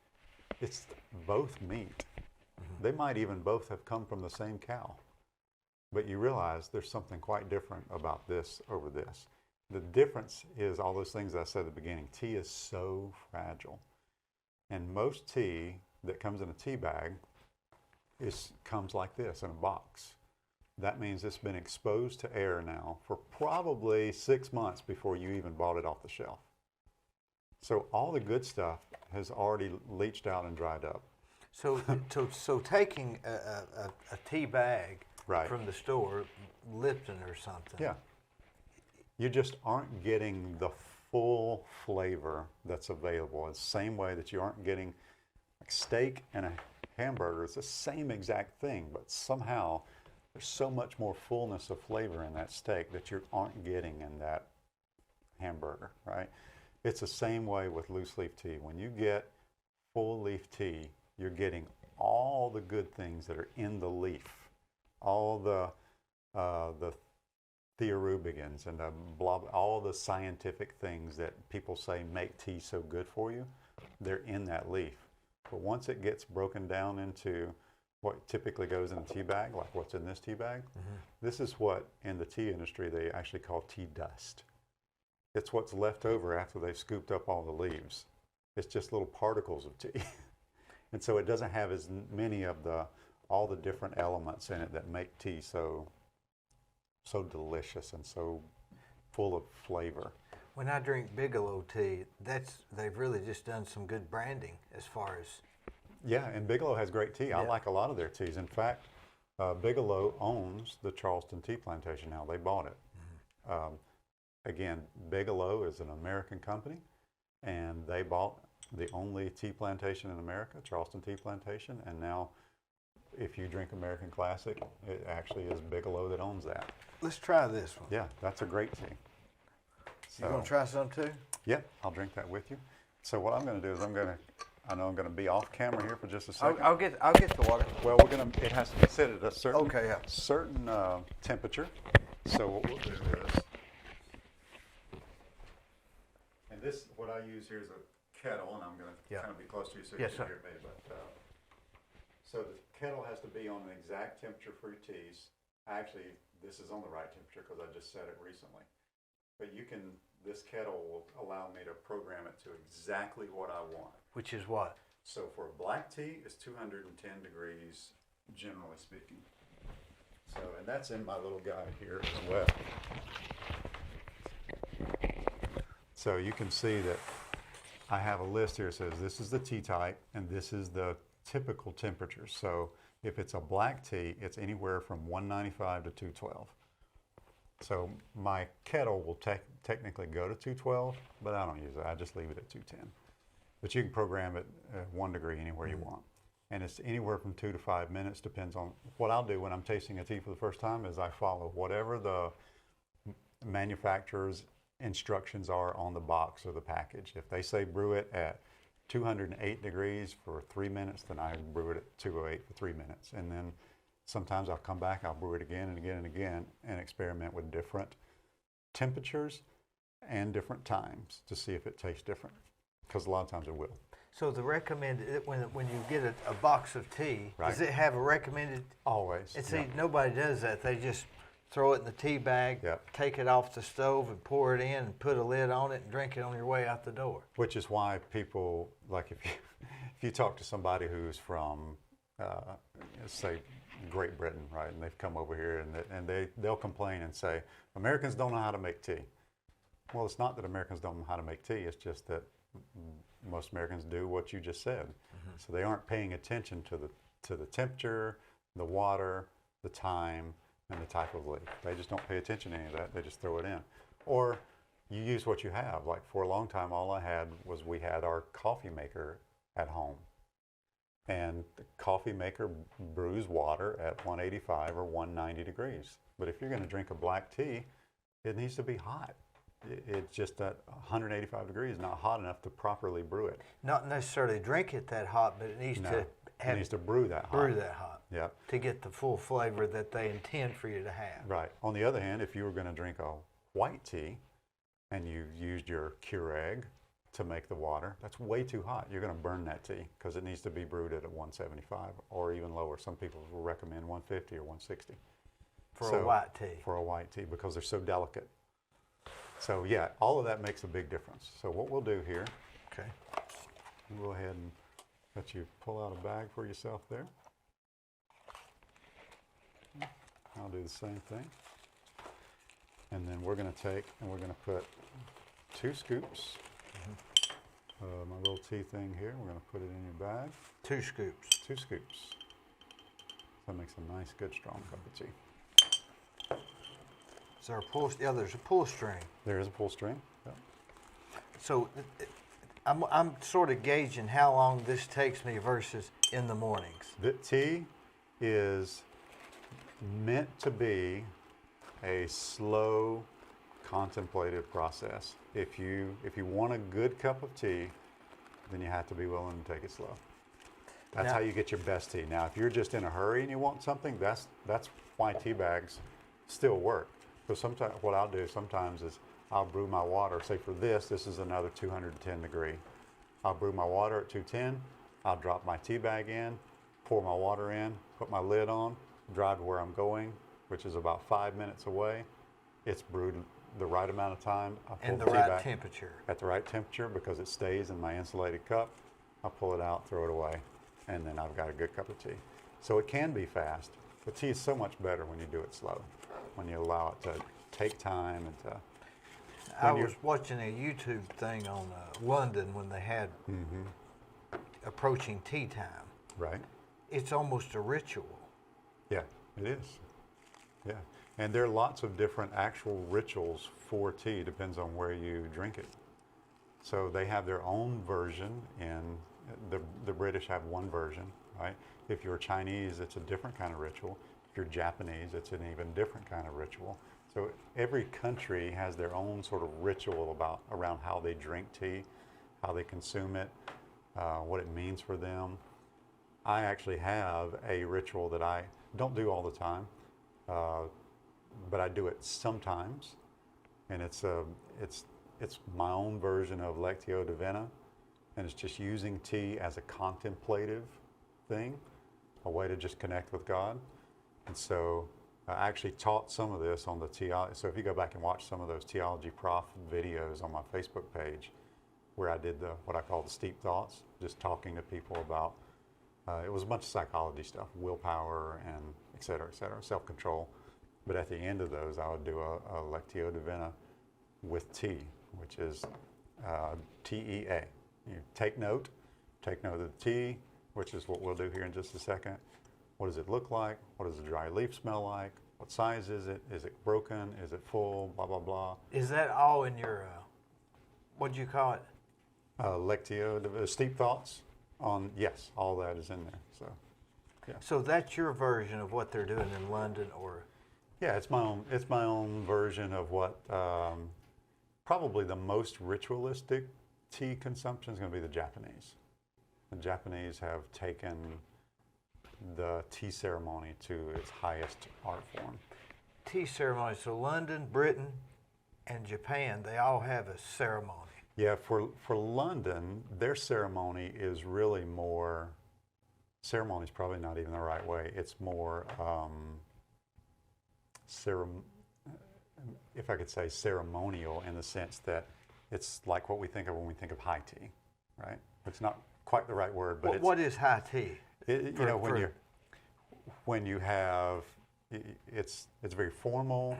It's both meat. They might even both have come from the same cow. But you realize there's something quite different about this over this. The difference is all those things I said at the beginning. Tea is so fragile. And most tea that comes in a tea bag comes like this in a box. That means it's been exposed to air now for probably 6 months before you even bought it off the shelf. So all the good stuff has already leached out and dried up. So, so taking a tea bag Right. from the store, Lipton or something. Yeah. You just aren't getting the full flavor that's available. It's the same way that you aren't getting like steak and a hamburger. It's the same exact thing, but somehow there's so much more fullness of flavor in that steak that you aren't getting in that hamburger, right? It's the same way with loose leaf tea. When you get full leaf tea, you're getting all the good things that are in the leaf, all the theorubicans and the all the scientific things that people say make tea so good for you. They're in that leaf. But once it gets broken down into what typically goes in a tea bag, like what's in this tea bag, this is what in the tea industry they actually call tea dust. It's what's left over after they've scooped up all the leaves. It's just little particles of tea. And so it doesn't have as many of all the different elements in it that make tea so delicious and so full of flavor. When I drink Bigelow tea, they've really just done some good branding as far as. Yeah, and Bigelow has great tea. I like a lot of their teas. In fact, Bigelow owns the Charleston Tea Plantation now. They bought it. Again, Bigelow is an American company, and they bought the only tea plantation in America, Charleston Tea Plantation, and now if you drink American Classic, it actually is Bigelow that owns that. Let's try this one. Yeah, that's a great tea. So, you want to try some too? Yeah, I'll drink that with you. So what I'm going to do is I know I'm going to be off camera here for just a second. I'll get the water. Well, it has to be set at a certain certain temperature. So what we'll do is, and this what I use here is a kettle, and I'm going to kind of be close to you so you can hear me. But so the kettle has to be on an exact temperature for your teas. Actually, this is on the right temperature because I just set it recently. But this kettle will allow me to program it to exactly what I want. Which is what? So for a black tea, it's 210 degrees, generally speaking. So, and that's in my little guide here as well. So you can see that I have a list here that says this is the tea type and this is the typical temperature. So if it's a black tea, it's anywhere from 195 to 212. So my kettle will technically go to 212, but I don't use it. I just leave it at 210. But you can program it 1 degree anywhere you want. And it's anywhere from 2 to 5 minutes, depends on what I'll do when I'm tasting a tea for the first time is I follow whatever the manufacturer's instructions are on the box or the package. If they say brew it at 208 degrees for 3 minutes, then I brew it at 208 for 3 minutes. And then sometimes I'll come back, I'll brew it again and again and again and experiment with different temperatures and different times to see if it tastes different. Because a lot of times it will. So the recommended, when you get a box of tea, Right. does it have a recommended? Always. And see, nobody does that. They just throw it in the tea bag, take it off the stove and pour it in and put a lid on it and drink it on your way out the door. Which is why people, like if you talk to somebody who's from, say, Great Britain, right, and they've come over here and they'll complain and say, Americans don't know how to make tea. Well, it's not that Americans don't know how to make tea, it's just that most Americans do what you just said. So they aren't paying attention to the temperature, the water, the time, and the type of leaf. They just don't pay attention to any of that. They just throw it in. Or you use what you have. Like for a long time, all I had was we had our coffee maker at home. And the coffee maker brews water at 185 or 190 degrees. But if you're going to drink a black tea, it needs to be hot. It's just that 185 degrees is not hot enough to properly brew it. Not necessarily drink it that hot, but it needs to have it needs to brew that hot. Brew that hot. Yep. To get the full flavor that they intend for you to have. Right. On the other hand, if you were going to drink a white tea and you used your Keurig to make the water, that's way too hot. You're going to burn that tea because it needs to be brewed at 175 or even lower. Some people will recommend 150 or 160. For a white tea. For a white tea because they're so delicate. So yeah, all of that makes a big difference. So what we'll do here, we'll go ahead and let you pull out a bag for yourself there. I'll do the same thing. And then we're going to take and we're going to put 2 scoops. My little tea thing here, we're going to put it in your bag. 2 scoops. 2 scoops. That makes a nice, good, strong cup of tea. Is there a pull? Yeah, there's a pull string. There is a pull string. Yep. So I'm sort of gauging how long this takes me versus in the mornings. The tea is meant to be a slow, contemplative process. If you want a good cup of tea, then you have to be willing to take it slow. That's how you get your best tea. Now, if you're just in a hurry and you want something, that's why tea bags still work. So sometimes what I'll do sometimes is I'll brew my water. Say for this is another 210 degree. I'll brew my water at 210. I'll drop my tea bag in, pour my water in, put my lid on, drive to where I'm going, which is about 5 minutes away. It's brewed the right amount of time. I pull And the tea right back temperature. at the right temperature because it stays in my insulated cup. I'll pull it out, throw it away, and then I've got a good cup of tea. So it can be fast, but tea is so much better when you do it slow, when you allow it to take time and to. I was watching a YouTube thing on London when they had approaching tea time. Right. It's almost a ritual. Yeah, it is. Yeah. And there are lots of different actual rituals for tea, depends on where you drink it. So they have their own version, and the British have one version, right? If you're Chinese, it's a different kind of ritual. If you're Japanese, it's an even different kind of ritual. So every country has their own sort of ritual around how they drink tea, how they consume it, what it means for them. I actually have a ritual that I don't do all the time, but I do it sometimes, and it's my own version of Lectio Divina, and it's just using tea as a contemplative thing, a way to just connect with God. And so I actually taught some of this on the theology. So if you go back and watch some of those Theology Prof videos on my Facebook page, where I did what I call the steep thoughts, just talking to people about, it was a bunch of psychology stuff, willpower and et cetera, self-control. But at the end of those, I would do a Lectio Divina with tea, which is TEA. You take note of the tea, which is what we'll do here in just a second. What does it look like? What does the dry leaf smell like? What size is it? Is it broken? Is it full? Blah, blah, blah. Is that all in your, what'd you call it? Lectio, steep thoughts on, yes, all that is in there. So, yeah. So that's your version of what they're doing in London, or? Yeah, it's my own version of what probably the most ritualistic tea consumption is going to be the Japanese. The Japanese have taken the tea ceremony to its highest art form. Tea ceremony. So London, Britain, and Japan, they all have a ceremony. Yeah, for London, their ceremony is really more, ceremony is probably not even the right way. It's more, if I could say ceremonial, in the sense that it's like what we think of when we think of high tea, right? It's not quite the right word, but what is high tea? When you have, it's very formal.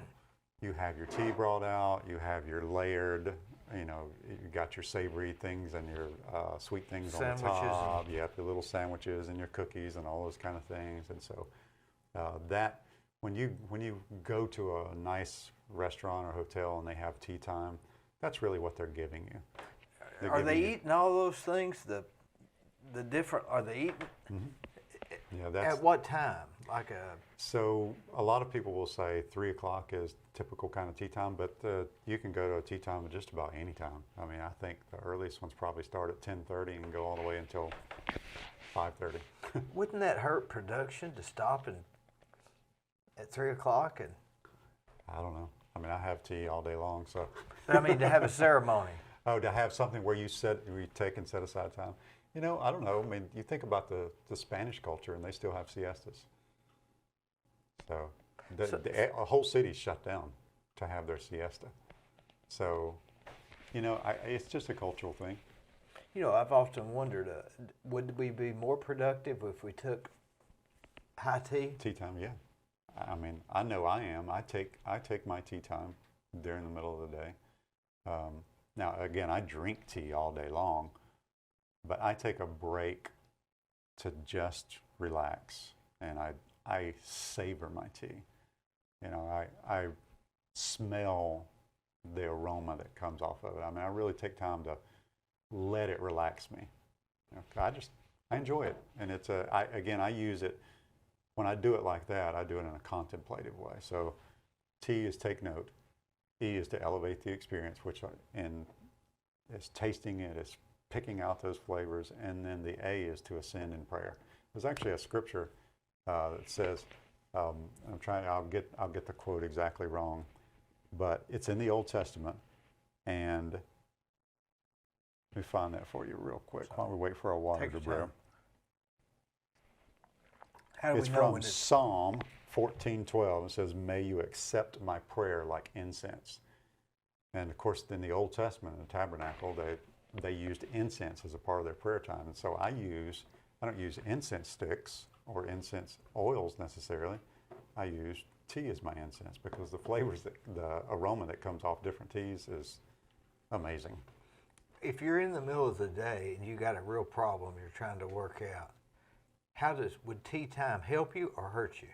You have your tea brought out. You have your layered, you got your savory things and your sweet things Sandwiches on the top. You have your little sandwiches and your cookies and all those kind of things. And so that when you go to a nice restaurant or hotel and they have tea time, that's really what they're giving you. Are they eating all those things? The different, are they eating? Mm-hmm. Yeah, that's, at what time? So a lot of people will say 3 o'clock is typical kind of tea time, but you can go to a tea time at just about any time. I mean, I think the earliest ones probably start at 10:30 and go all the way until 5:30. Wouldn't that hurt production to stop at 3 o'clock? And I don't know. I mean, I have tea all day long, so. But I mean, to have a ceremony. Oh, to have something where you take and set aside time. I don't know. I mean, you think about the Spanish culture, and they still have siestas. So a whole city's shut down to have their siesta. So, it's just a cultural thing. I've often wondered, would we be more productive if we took high tea? Tea time, yeah. I mean, I know I am. I take my tea time during the middle of the day. Now, again, I drink tea all day long, but I take a break to just relax, and I savor my tea. You know, I smell the aroma that comes off of it. I mean, I really take time to let it relax me. You know, I enjoy it, and again, I use it when I do it like that. I do it in a contemplative way. So, T is take note, E is to elevate the experience, is tasting it, is picking out those flavors, and then the A is to ascend in prayer. There's actually a scripture that says, I'll get the quote exactly wrong, but it's in the Old Testament, and let me find that for you real quick while we wait for our water to brew. How do It's we know from when it's Psalm 14:12. It says, "May you accept my prayer like incense." And of course, in the Old Testament, in the tabernacle, they used incense as a part of their prayer time. And so I don't use incense sticks or incense oils necessarily. I use tea as my incense because the aroma that comes off different teas is amazing. if you're in the middle of the day and you got a real problem you're trying to work out, would tea time help you or hurt you?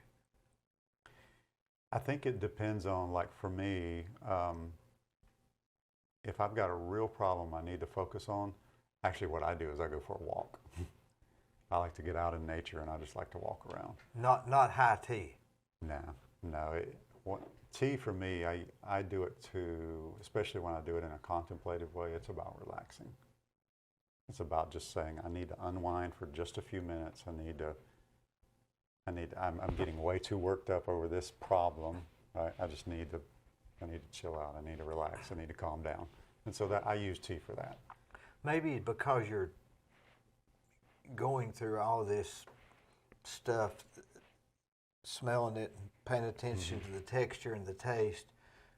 I think it depends on, like for me, if I've got a real problem I need to focus on, actually what I do is I go for a walk. I like to get out in nature and I just like to walk around. Not high tea. No. Tea for me, I do it especially when I do it in a contemplative way, it's about relaxing. It's about just saying, I need to unwind for just a few minutes. I'm getting way too worked up over this problem. Right? I need to chill out. I need to relax. I need to calm down. And so I use tea for that. Maybe because you're going through all this stuff, smelling it and paying attention to the texture and the taste,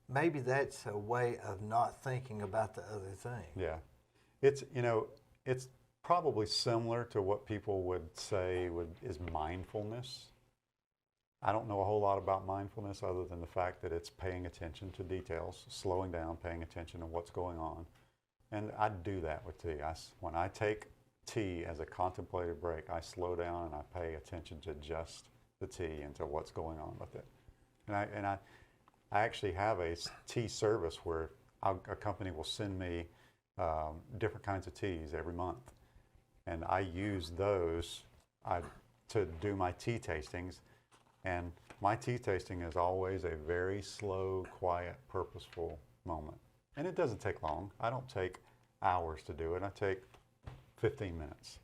maybe that's a way of not thinking about the other thing. Yeah. It's probably similar to what people would say is mindfulness. I don't know a whole lot about mindfulness other than the fact that it's paying attention to details, slowing down, paying attention to what's going on. And I do that with tea. When I take tea as a contemplative break, I slow down and I pay attention to just the tea and to what's going on with it. And I actually have a tea service where a company will send me different kinds of teas every month. And I use those to do my tea tastings. And my tea tasting is always a very slow, quiet, purposeful moment. And it doesn't take long. I don't take hours to do it. I take 15 minutes.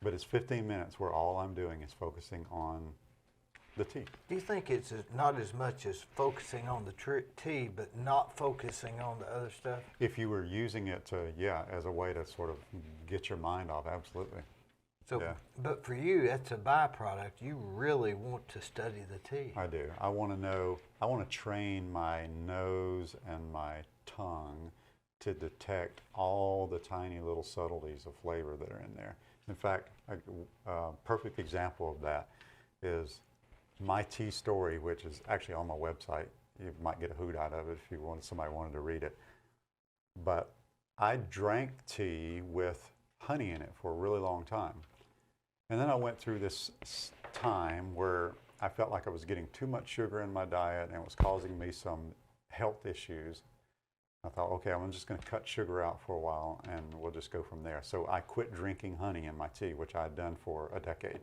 But it's 15 minutes where all I'm doing is focusing on the tea. Do you think it's not as much as focusing on the tea, but not focusing on the other stuff? If you were using it as a way to sort of get your mind off, absolutely. So, yeah. But for you, that's a byproduct. You really want to study the tea. I do. I want to train my nose and my tongue to detect all the tiny little subtleties of flavor that are in there. In fact, a perfect example of that is my tea story, which is actually on my website. You might get a hoot out of it if somebody wanted to read it. But I drank tea with honey in it for a really long time. And then I went through this time where I felt like I was getting too much sugar in my diet and it was causing me some health issues. I thought, okay, I'm just going to cut sugar out for a while and we'll just go from there. So I quit drinking honey in my tea, which I had done for a decade.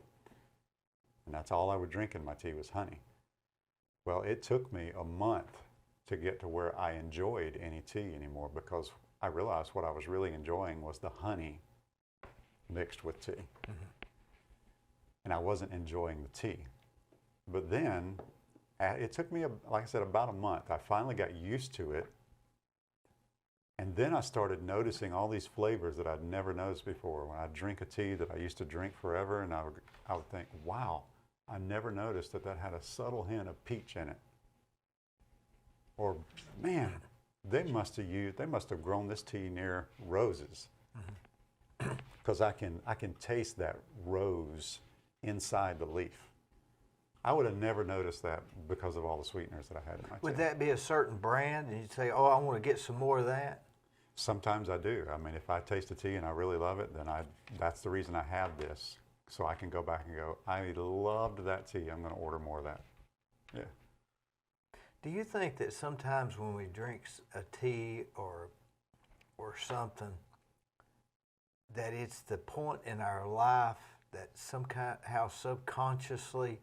And that's all I would drink in my tea was honey. Well, it took me a month to get to where I enjoyed any tea anymore because I realized what I was really enjoying was the honey mixed with tea. Mm-hmm. And I wasn't enjoying the tea. But then it took me, like I said, about a month. I finally got used to it. And then I started noticing all these flavors that I'd never noticed before. When I drink a tea that I used to drink forever, and I would think, wow, I never noticed that had a subtle hint of peach in it. Or, man, they must have grown this tea near roses. Because I can taste that rose inside the leaf. I would have never noticed that because of all the sweeteners that I had in my Would tea. that be a certain brand, and you'd say, "Oh, I want to get some more of that"? Sometimes I do. I mean, if I taste a tea and I really love it, then that's the reason I have this. So I can go back and go, I loved that tea. I'm going to order more of that. Yeah. Do you think that sometimes when we drink a tea or something, that it's the point in our life that how subconsciously,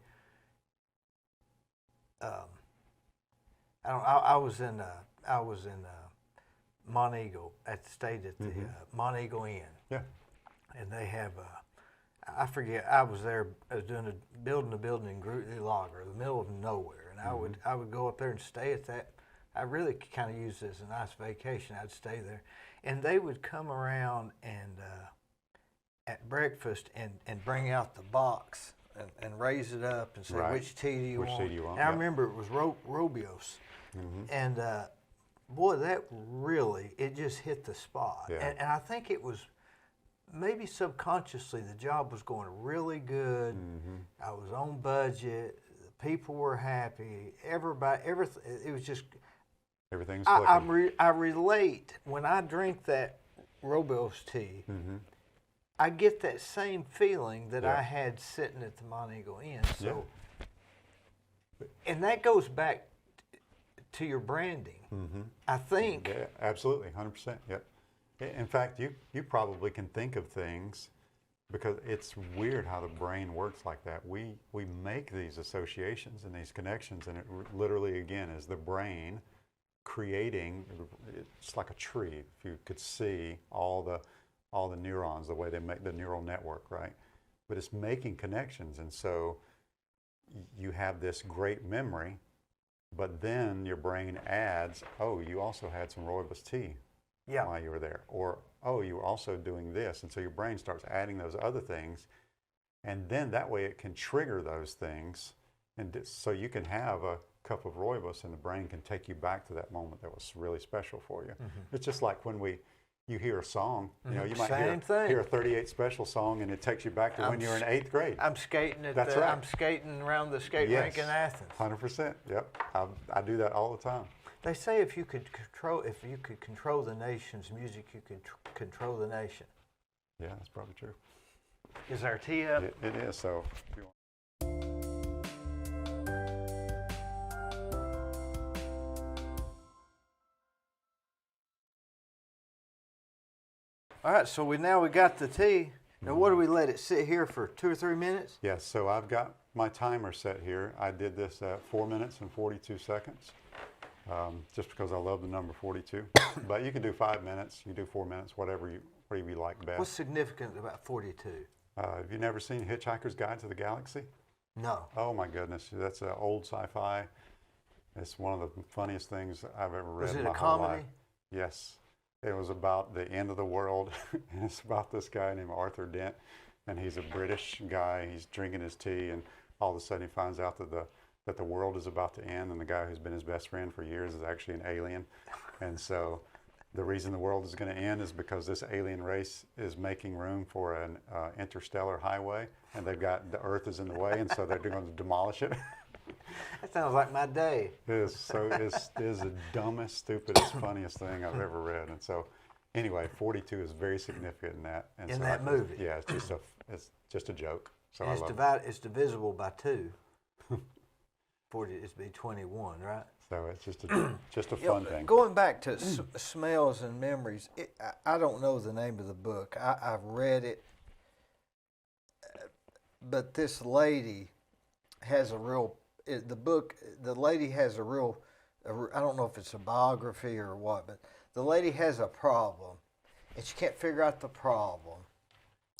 I was in Montego stayed at the Montego Inn. Yeah. And they have I forget. I was there. I was building a building in Grootly Lager, in the middle of nowhere, and I would go up there and stay at that. I really kind of used it as a nice vacation. I'd stay there, and they would come around and at breakfast and bring out the box and raise it up and say, Right. which tea do you Which want? tea do you want? And I Yep. remember it was Robios, and boy, that really, it just hit the spot. Yeah. And I think it was maybe subconsciously the job was going really good. I was on budget. The people were happy. Everybody, everything. It was just. Everything's clicking. I relate when I drink that Robios tea. I get that same feeling that Yeah. I had sitting at the Montego Inn. So, and that goes back to your branding. I think. Yeah, absolutely, 100%. Yep. In fact, you probably can think of things because it's weird how the brain works like that. We make these associations and these connections, and it literally, again, is the brain creating. It's like a tree. If you could see all the neurons, the way they make the neural network, right? But it's making connections, and so you have this great memory, but then your brain adds, oh, you also had some rooibos tea while you were there, or oh, you were also doing this, and so your brain starts adding those other things, and then that way it can trigger those things, and so you can have a cup of rooibos, and the brain can take you back to that moment that was really special for you. It's just like when you hear a song, you know, you might hear a 38 Special song, and it takes you back to when you were in 8th grade. I'm skating That's right. I'm skating around the skate rink in Athens. 100%. Yep, I do that all the time. They say if you could control the nation's music, you could control the nation. Yeah, that's probably true. Is our tea up? It is. So, if you want. All right, so we got the tea. Now, what do we let it sit here for 2 or 3 minutes? Yes, so I've got my timer set here. I did this at 4 minutes and 42 seconds, just because I love the number 42. But you can do 5 minutes, you can do 4 minutes, whatever you like best. What's significant about 42? Have you never seen Hitchhiker's Guide to the Galaxy? No. Oh my goodness, that's an old sci-fi. It's one of the funniest things I've ever read in my whole life. Was it a comedy? Yes. It was about the end of the world, and it's about this guy named Arthur Dent, and he's a British guy. He's drinking his tea, and all of a sudden he finds out that the world is about to end, and the guy who's been his best friend for years is actually an alien. And so the reason the world is going to end is because this alien race is making room for an interstellar highway, and the Earth is in the way, and so they're going to demolish it. That sounds like my day. It is the dumbest, stupidest, funniest thing I've ever read. And so, anyway, 42 is very significant in that. And In so that movie. Yeah, it's just a joke. So And I love it. it's divisible by 2. 40 is be 21, right? So it's just a fun thing. Going back to smells and memories, I don't know the name of the book. I've read it, but this lady has a real. The lady has a real. I don't know if it's a biography or what, but the lady has a problem, and she can't figure out the problem,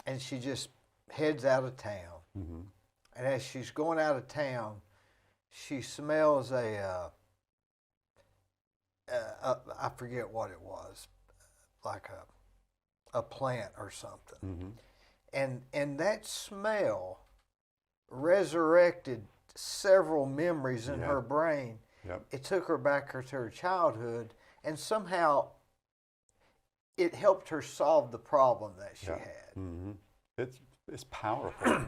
and she just heads out of town. And as she's going out of town, she smells I forget what it was, like a plant or something. And that smell resurrected several memories in her brain. It took her back to her childhood, and somehow it helped her solve the problem that she had. It's powerful.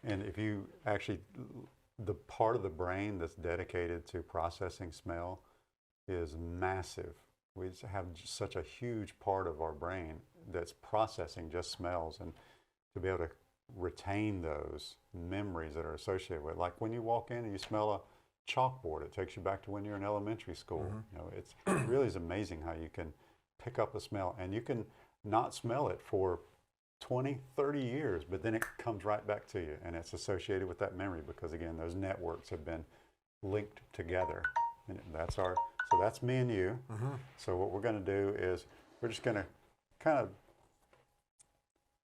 And if you actually, the part of the brain that's dedicated to processing smell is massive. We just have such a huge part of our brain that's processing just smells, and to be able to retain those memories that are associated with it. Like when you walk in and you smell a chalkboard, it takes you back to when you're in elementary school. You know, it really is amazing how you can pick up a smell, and you can not smell it for 20, 30 years, but then it comes right back to you, and it's associated with that memory because, again, those networks have been linked together. And so that's me and you. So what we're going to do is we're just going to kind of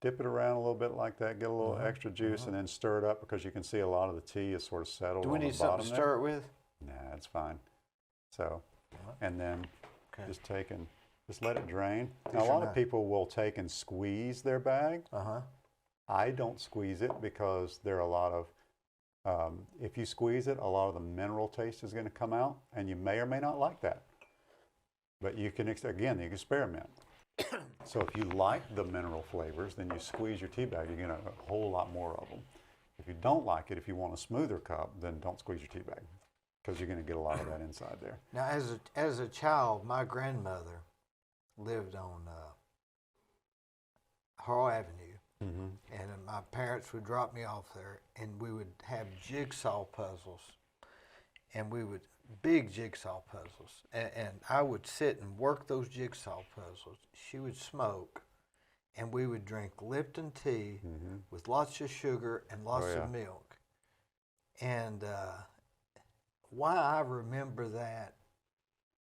dip it around a little bit like that, get a little extra juice, and then stir it up because you can see a lot of the tea is sort of settled Do we on the need bottom something to there. stir it with? Nah, it's fine. So, and then just take and just let it drain. Now, a lot of people will take and squeeze their bag. I don't squeeze it because there are a lot of, if you squeeze it, a lot of the mineral taste is going to come out, and you may or may not like that. But you can, again, you can experiment. So if you like the mineral flavors, then you squeeze your tea bag, you get a whole lot more of them. If you don't like it, if you want a smoother cup, then don't squeeze your tea bag because you're going to get a lot of that inside there. Now, as a child, my grandmother lived on Hall Avenue, and my parents would drop me off there, and we would have jigsaw puzzles, and big jigsaw puzzles, and I would sit and work those jigsaw puzzles. She would smoke, and we would drink Lipton tea with lots of sugar and lots of milk. And why I remember that,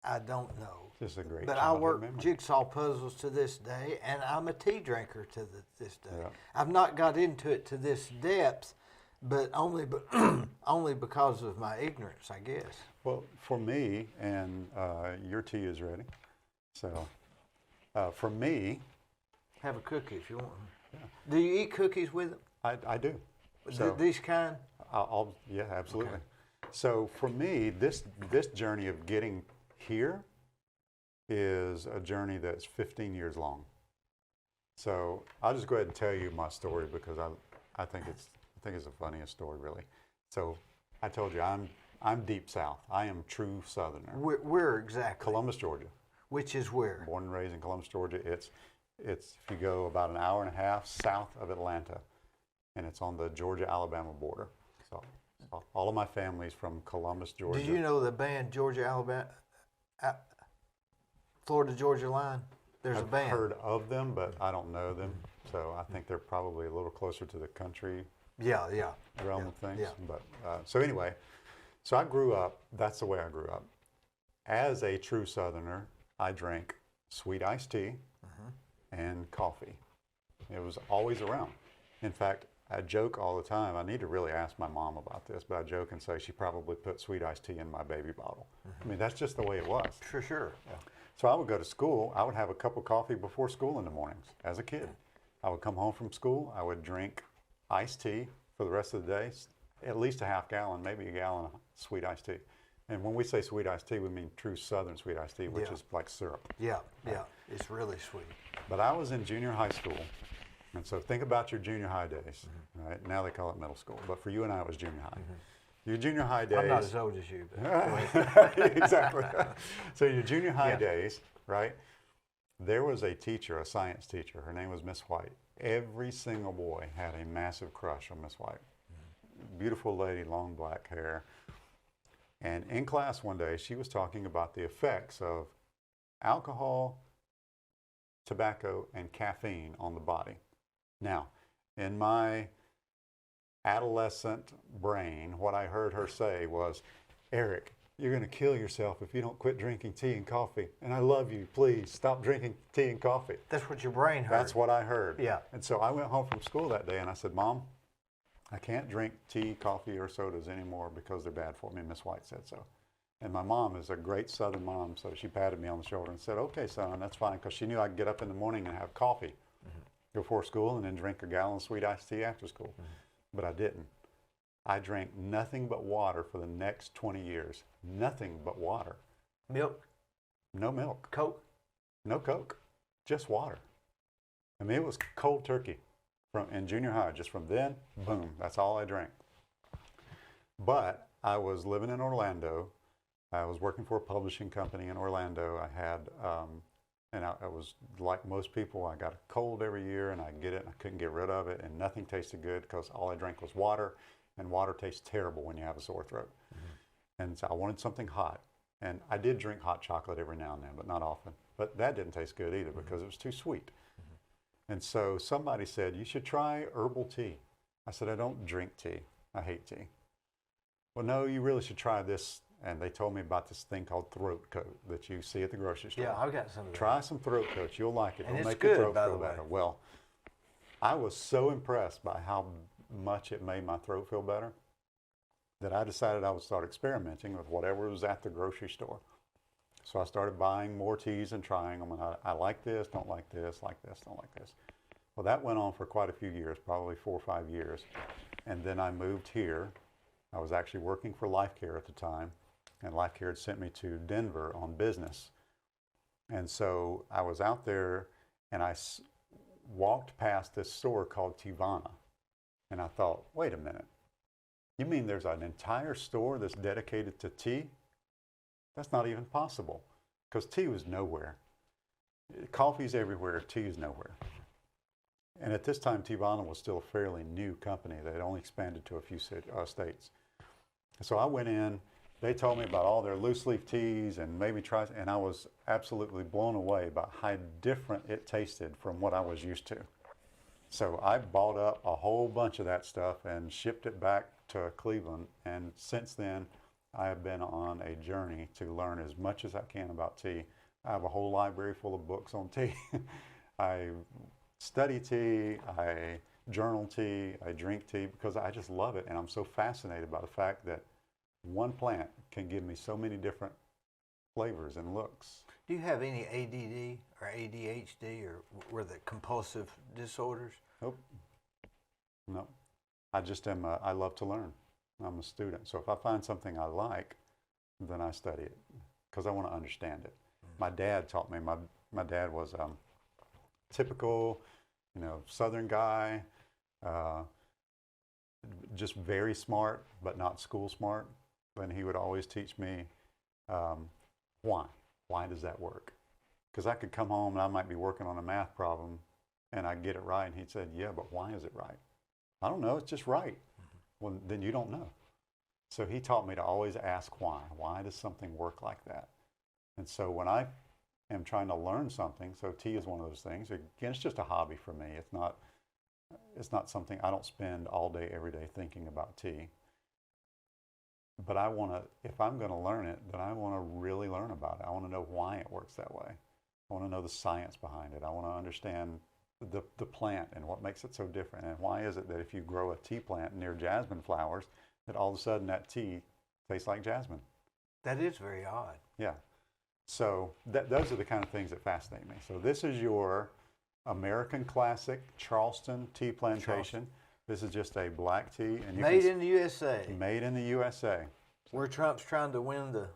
I don't know. Just a great But I work jigsaw puzzles to this day, and I'm a tea drinker to this day. Yeah. I've not got into it to this depth, but only because of my ignorance, I guess. Well, for me, and your tea is ready. So, for me, have a cookie if you want. Yeah. Do you eat cookies with them? I do. So, these kind? Yeah, absolutely. Okay. So for me, this journey of getting here is a journey that's 15 years long. So I'll just go ahead and tell you my story because I think it's the funniest story, really. So I told you I'm deep south. I am true Southerner. Where exactly? Columbus, Georgia. Which is where? Born and raised in Columbus, Georgia. It's if you go about an hour and a half south of Atlanta, and it's on the Georgia-Alabama border. So all of my family's from Columbus, Georgia. Did you know the band Georgia-Alabama, Florida-Georgia line? There's a band. I've heard of them, but I don't know them. So I think they're probably a little closer to the country realm of things. Yeah. But so anyway, so I grew up, that's the way I grew up. As a true Southerner, I drank sweet iced tea and coffee. It was always around. In fact, I joke all the time. I need to really ask my mom about this, but I joke and say she probably put sweet iced tea in my baby bottle. I mean, that's just the way it was. For sure. Yeah. So I would go to school. I would have a cup of coffee before school in the mornings as a kid. I would come home from school. I would drink iced tea for the rest of the day, at least a half gallon, maybe a gallon of sweet iced tea. And when we say sweet iced tea, we mean true Southern sweet iced tea, which is like syrup. Yeah, yeah. It's really sweet. But I was in junior high school. And so think about your junior high days, right? Now they call it middle school, but for you and I, it was junior high. Your junior high days. I'm not as old as you, but exactly. So your junior high days, right? There was a teacher, a science teacher. Her name was Miss White. Every single boy had a massive crush on Miss White. Beautiful lady, long black hair. And in class one day, she was talking about the effects of alcohol, tobacco, and caffeine on the body. Now, in my adolescent brain, what I heard her say was, Eric, you're going to kill yourself if you don't quit drinking tea and coffee. And I love you. Please stop drinking tea and coffee. That's what your brain heard. That's what I heard. Yeah. And so I went home from school that day and I said, Mom, I can't drink tea, coffee, or sodas anymore because they're bad for me. Miss White said so. And my mom is a great Southern mom, so she patted me on the shoulder and said, okay, son, that's fine, because she knew I'd get up in the morning and have coffee before school and then drink a gallon of sweet iced tea after school. But I didn't. I drank nothing but water for the next 20 years. Nothing but water. Milk? No milk. Coke? No Coke. Just water. I mean, it was cold turkey in junior high. Just from then, boom, that's all I drank. But I was living in Orlando. I was working for a publishing company in Orlando. I had, and I was like most people, I got a cold every year and I get it and I couldn't get rid of it and nothing tasted good because all I drank was water, and water tastes terrible when you have a sore throat. And so I wanted something hot. And I did drink hot chocolate every now and then, but not often. But that didn't taste good either because it was too sweet. And so somebody said, you should try herbal tea. I said, I don't drink tea. I hate tea. Well, no, you really should try this. And they told me about this thing called throat coat that you see at the grocery store. Yeah, I've got some of that. Try some throat coats. You'll like it. And It'll it's make your good, throat by feel the way. better. Well, I was so impressed by how much it made my throat feel better that I decided I would start experimenting with whatever was at the grocery store. So I started buying more teas and trying them. And I like this, don't like this, like this, don't like this. Well, that went on for quite a few years, probably 4 or 5 years. And then I moved here. I was actually working for Life Care at the time. And Life Care had sent me to Denver on business. And so I was out there and I walked past this store called Tivana. And I thought, wait a minute. You mean there's an entire store that's dedicated to tea? That's not even possible because tea was nowhere. Coffee's everywhere, tea is nowhere. And at this time, Tivana was still a fairly new company. They had only expanded to a few states. So I went in. They told me about all their loose leaf teas and maybe try, and I was absolutely blown away by how different it tasted from what I was used to. So I bought up a whole bunch of that stuff and shipped it back to Cleveland. And since then, I have been on a journey to learn as much as I can about tea. I have a whole library full of books on tea. I study tea, I journal tea, I drink tea because I just love it. And I'm so fascinated by the fact that one plant can give me so many different flavors and looks. Do you have any ADD or ADHD or were the compulsive disorders? Nope. No. I just am, I love to learn. I'm a student. So if I find something I like, then I study it because I want to understand it. My dad taught me, my dad was typical, Southern guy, just very smart, but not school smart. And he would always teach me why. Why does that work? Because I could come home and I might be working on a math problem and I'd get it right. And he'd said, yeah, but why is it right? I don't know. It's just right. Well, then you don't know. So he taught me to always ask why. Why does something work like that? And so when I am trying to learn something, so tea is one of those things. Again, it's just a hobby for me. It's not something, I don't spend all day, every day thinking about tea. But I want to, if I'm going to learn it, then I want to really learn about it. I want to know why it works that way. I want to know the science behind it. I want to understand the plant and what makes it so different. And why is it that if you grow a tea plant near jasmine flowers, that all of a sudden that tea tastes like jasmine? That is very odd. Yeah. So those are the kind of things that fascinate me. So this is your American Classic Charleston Tea Plantation. Charleston. This is just a black tea. And Made in the USA. Made in the USA. Where Trump's trying to win the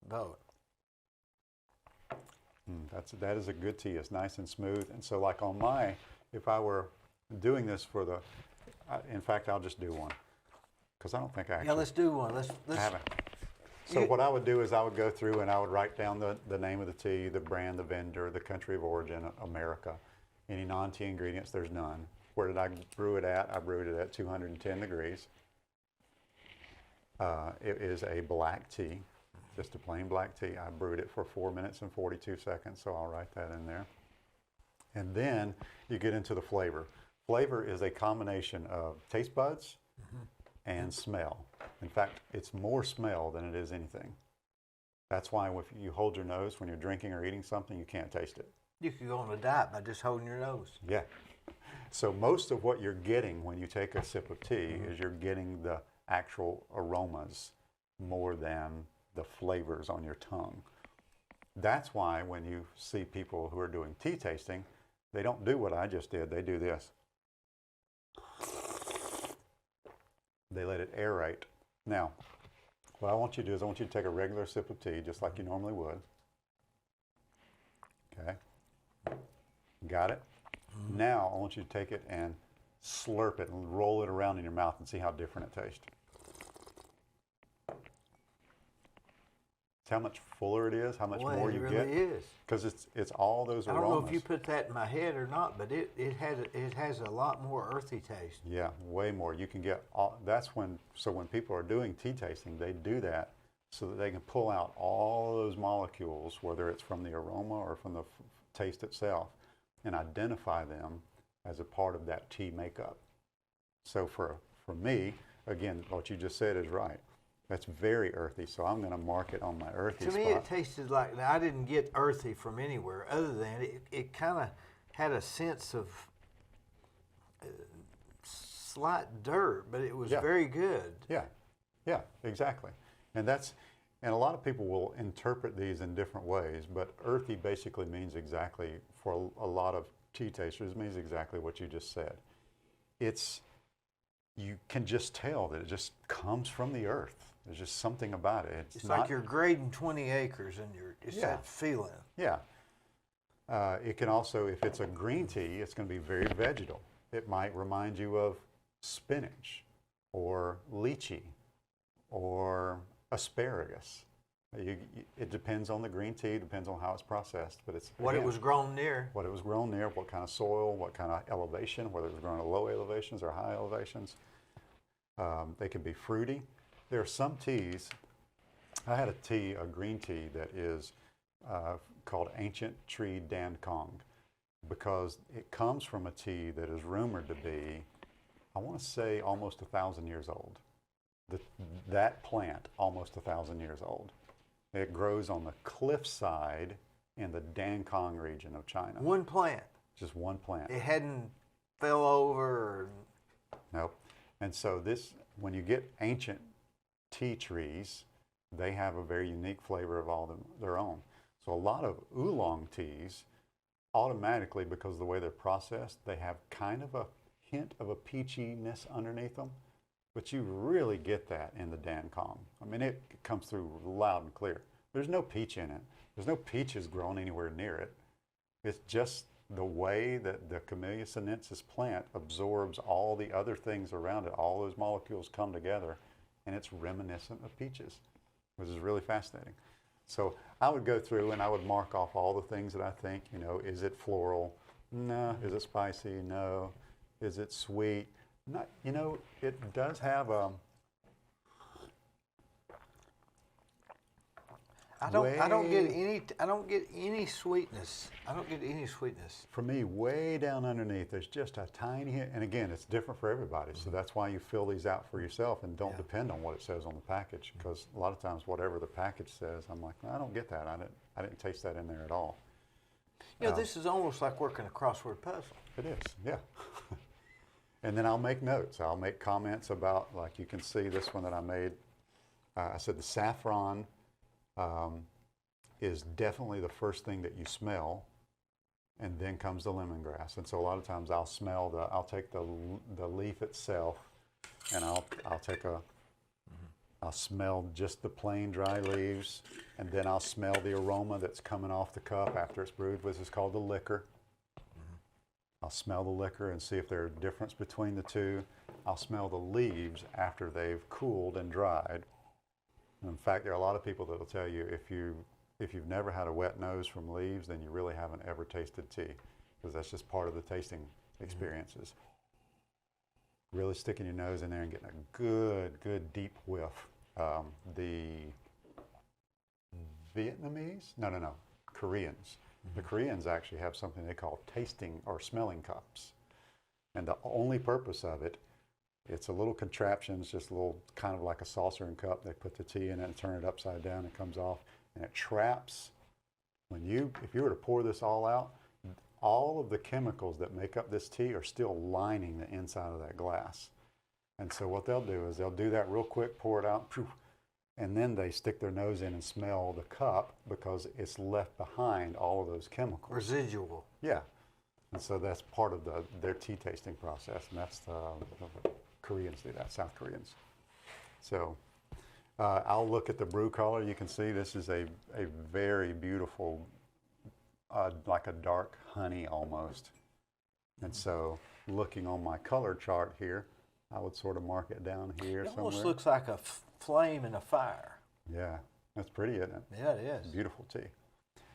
vote. That is a good tea. It's nice and smooth. And so like on if I were doing this for in fact, I'll just do one. Because I don't think I actually. Yeah, let's do one. Let's I haven't. So what I would do is I would go through and I would write down the name of the tea, the brand, the vendor, the country of origin, America. Any non-tea ingredients, there's none. Where did I brew it at? I brewed it at 210 degrees. It is a black tea, just a plain black tea. I brewed it for 4 minutes and 42 seconds, so I'll write that in there. And then you get into the flavor. Flavor is a combination of taste buds and smell. In fact, it's more smell than it is anything. That's why if you hold your nose when you're drinking or eating something, you can't taste it. You could go on a diet by just holding your nose. Yeah. So most of what you're getting when you take a sip of tea is you're getting the actual aromas more than the flavors on your tongue. That's why when you see people who are doing tea tasting, they don't do what I just did. They do this. They let it aerate. Now, what I want you to do is I want you to take a regular sip of tea, just like you normally would. Okay. Got it? Now I want you to take it and slurp it and roll it around in your mouth and see how different it tastes. See how much fuller it is, how much more you it get? really is. Because it's all those I aromas. don't know if you put that in my head or not, but it has a lot more earthy taste. Yeah, way more. You can get all, that's when, so when people are doing tea tasting, they do that so that they can pull out all those molecules, whether it's from the aroma or from the taste itself, and identify them as a part of that tea makeup. So for me, again, what you just said is right. That's very earthy, so I'm going to mark it on my earthy spot. To me, it tasted like, now, I didn't get earthy from anywhere other than it kind of had a sense of slight dirt, but it was very good. Yeah, yeah, exactly. And a lot of people will interpret these in different ways, but earthy basically means exactly, for a lot of tea tasters, means exactly what you just said. You can just tell that it just comes from the earth. There's just something about it. It's like you're grading 20 acres and it's that feeling. Yeah. It can also, if it's a green tea, it's going to be very vegetal. It might remind you of spinach or lychee or asparagus. It depends on the green tea, depends on how it's processed, but it's what it was grown near. What it was grown near, what kind of soil, what kind of elevation, whether it was grown at low elevations or high elevations. They can be fruity. There are some teas. I had a green tea that is called Ancient Tree Dan Kong, because it comes from a tea that is rumored to be, I want to say, almost 1,000 years old. That plant, almost 1,000 years old. It grows on the cliffside in the Dan Kong region of China. One plant. Just one plant. It hadn't fell over. Or... Nope. And so when you get ancient tea trees, they have a very unique flavor of all their own. So a lot of oolong teas, automatically, because of the way they're processed, they have kind of a hint of a peachiness underneath them. But you really get that in the Dan Kong. I mean, it comes through loud and clear. There's no peach in it. There's no peaches grown anywhere near it. It's just the way that the Camellia sinensis plant absorbs all the other things around it. All those molecules come together, and it's reminiscent of peaches, which is really fascinating. So I would go through and I would mark off all the things that I think, is it floral? No. Is it spicy? No. Is it sweet? Not, it does have I don't get any sweetness. I don't get any sweetness. For me, way down underneath, there's just a tiny hint, and again, it's different for everybody. So that's why you fill these out for yourself and don't depend on what it says on the package, because a lot of times whatever the package says, I'm like, I don't get that. I didn't taste that in there at all. This is almost like working a crossword puzzle. It is, yeah. And then I'll make notes. I'll make comments about, like you can see this one that I made. I said the saffron is definitely the first thing that you smell, and then comes the lemongrass. And so a lot of times I'll take the leaf itself, and I'll smell just the plain dry leaves, and then I'll smell the aroma that's coming off the cup after it's brewed, which is called the liquor. I'll smell the liquor and see if there's a difference between the two. I'll smell the leaves after they've cooled and dried. In fact, there are a lot of people that will tell you if you've never had a wet nose from leaves, then you really haven't ever tasted tea, because that's just part of the tasting experiences. Really sticking your nose in there and getting a good deep whiff. The Vietnamese? No, Koreans. The Koreans actually have something they call tasting or smelling cups. And the only purpose of it, it's a little contraption, it's just a little kind of like a saucer and cup. They put the tea in it and turn it upside down, it comes off, and it traps. If you were to pour this all out, all of the chemicals that make up this tea are still lining the inside of that glass. And so what they'll do is they'll do that real quick, pour it out, and then they stick their nose in and smell the cup, because it's left behind all of those chemicals. Residual. Yeah. And so that's part of their tea tasting process, and that's the Koreans do that, South Koreans. So I'll look at the brew color. You can see this is a very beautiful, like a dark honey almost. And so looking on my color chart here, I would sort of mark it down here It somewhere. almost looks like a flame in a fire. Yeah, that's pretty, isn't it? Yeah, it is. Beautiful tea.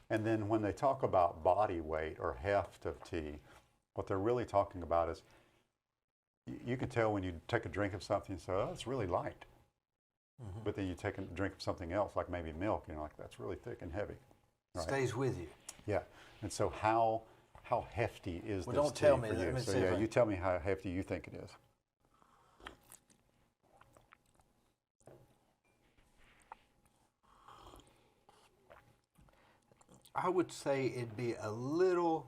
And then when they talk about body weight or heft of tea, what they're really talking about is you can tell when you take a drink of something and say, oh, it's really light. But then you take a drink of something else, like maybe milk, you know, like that's really thick and heavy. Right? Stays with you. Yeah. And so how hefty is Well, this don't tea tell me. for Let you? me So see if yeah, I- you tell me how hefty you think it is. I would say it'd be a little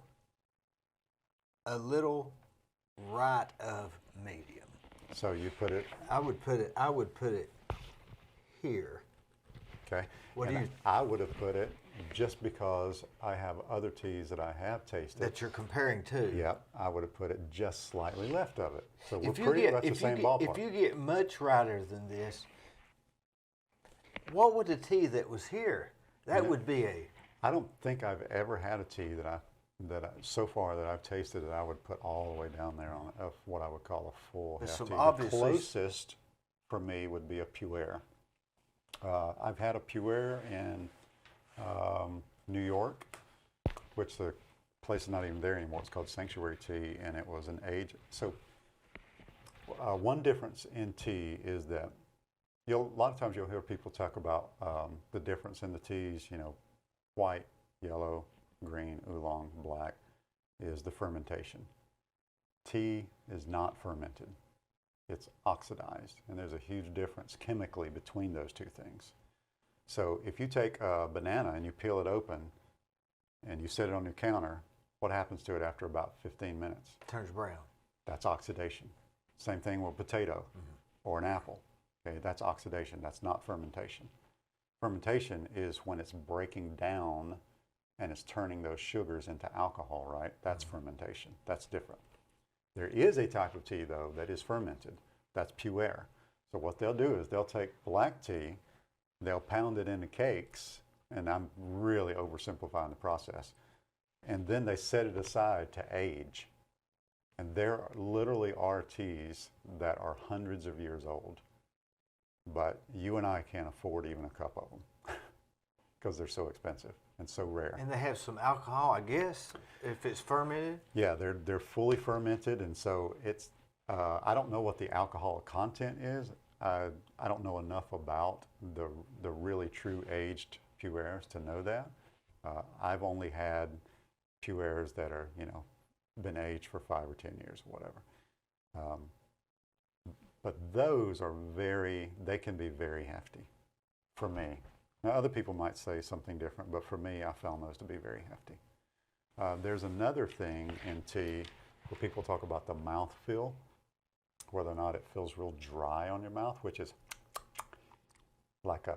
right of medium. So you put it, I would put it here. okay. What do And you- I would have put it just because I have other teas that I have tasted. That you're comparing to. Yep, I would have put it just slightly left of it. So we're If you pretty get much the same ballpark. if you get much righter than this, what would the tea that was here? That Yeah. would be a I don't think I've ever had a tea that so far that I've tasted that I would put all the way down there on of what I would call a full There's hefty. some The obviously- closest for me would be a Puer. I've had a Puer in New York, which the place is not even there anymore. It's called Sanctuary Tea, and it was an age. So one difference in tea is that a lot of times you'll hear people talk about the difference in the teas, you know, white, yellow, green, oolong, black, is the fermentation. Tea is not fermented. It's oxidized, and there's a huge difference chemically between those two things. So if you take a banana and you peel it open and you set it on your counter, what happens to it after about 15 minutes? turns brown. That's oxidation. Same thing with a potato or an apple. Okay, that's oxidation. That's not fermentation. Fermentation is when it's breaking down and it's turning those sugars into alcohol, right? That's fermentation. That's different. There is a type of tea, though, that is fermented. That's Puer. So what they'll do is they'll take black tea, they'll pound it into cakes, and I'm really oversimplifying the process, and then they set it aside to age. And there literally are teas that are hundreds of years old, but you and I can't afford even a cup of them because they're so expensive and so rare. And they have some alcohol, I guess, if it's fermented. Yeah, they're fully fermented, and so it's. I don't know what the alcohol content is. I don't know enough about the really true aged Puers to know that. I've only had Puers that are been aged for 5 or 10 years or whatever. But those are they can be very hefty for me. Now, other people might say something different, but for me, I found those to be very hefty. There's another thing in tea where people talk about the mouthfeel, whether or not it feels real dry on your mouth, which is like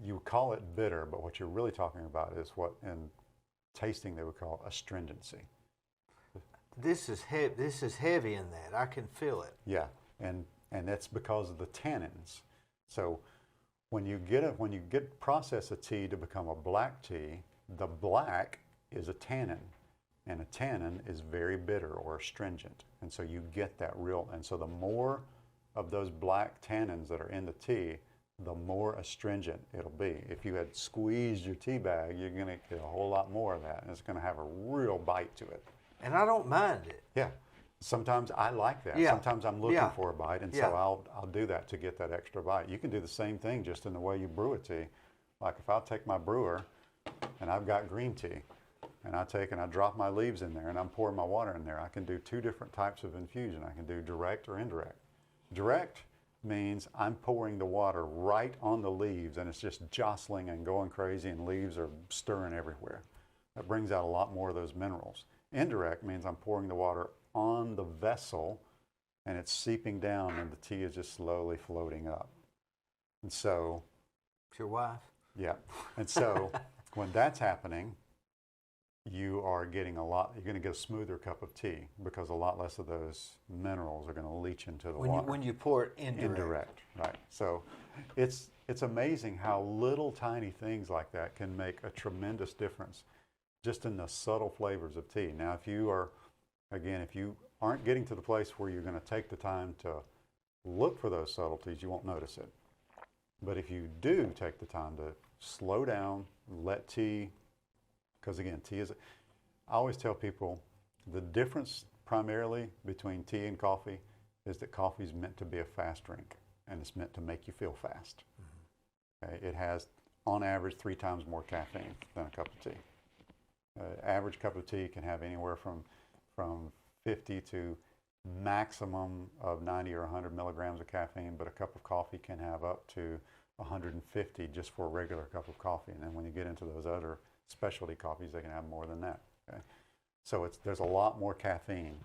you would call it bitter, but what you're really talking about is what in tasting they would call astringency. This is heavy in that. I can feel it. Yeah, and that's because of the tannins. So when you get process a tea to become a black tea, the black is a tannin, and a tannin is very bitter or astringent, and so you get that and so the more of those black tannins that are in the tea, the more astringent it'll be. If you had squeezed your tea bag, you're going to get a whole lot more of that, and it's going to have a real bite to it. And I don't mind it. Yeah. Sometimes I like that. Yeah. Sometimes I'm looking Yeah. for a bite, and Yeah. so I'll do that to get that extra bite. You can do the same thing just in the way you brew a tea. Like if I'll take my brewer, and I've got green tea, and I drop my leaves in there, and I'm pouring my water in there, I can do 2 different types of infusion. I can do direct or indirect. Direct means I'm pouring the water right on the leaves, and it's just jostling and going crazy, and leaves are stirring everywhere. That brings out a lot more of those minerals. Indirect means I'm pouring the water on the vessel, and it's seeping down, and the tea is just slowly floating up. And so, It's your wife. yeah. And so when that's happening, you're going to get a smoother cup of tea because a lot less of those minerals are going to leach into the water. When you pour it indirect. Right. So it's amazing how little tiny things like that can make a tremendous difference just in the subtle flavors of tea. Now, if you are Again, if you aren't getting to the place where you're going to take the time to look for those subtleties, you won't notice it. But if you do take the time to slow down, let tea, because again, tea is, I always tell people the difference primarily between tea and coffee is that coffee is meant to be a fast drink and it's meant to make you feel fast. Okay? It has, on average, 3 times more caffeine than a cup of tea. Average cup of tea can have anywhere from 50 to maximum of 90 or 100 milligrams of caffeine, but a cup of coffee can have up to 150 just for a regular cup of coffee. And then when you get into those other specialty coffees, they can have more than that. Okay? So there's a lot more caffeine.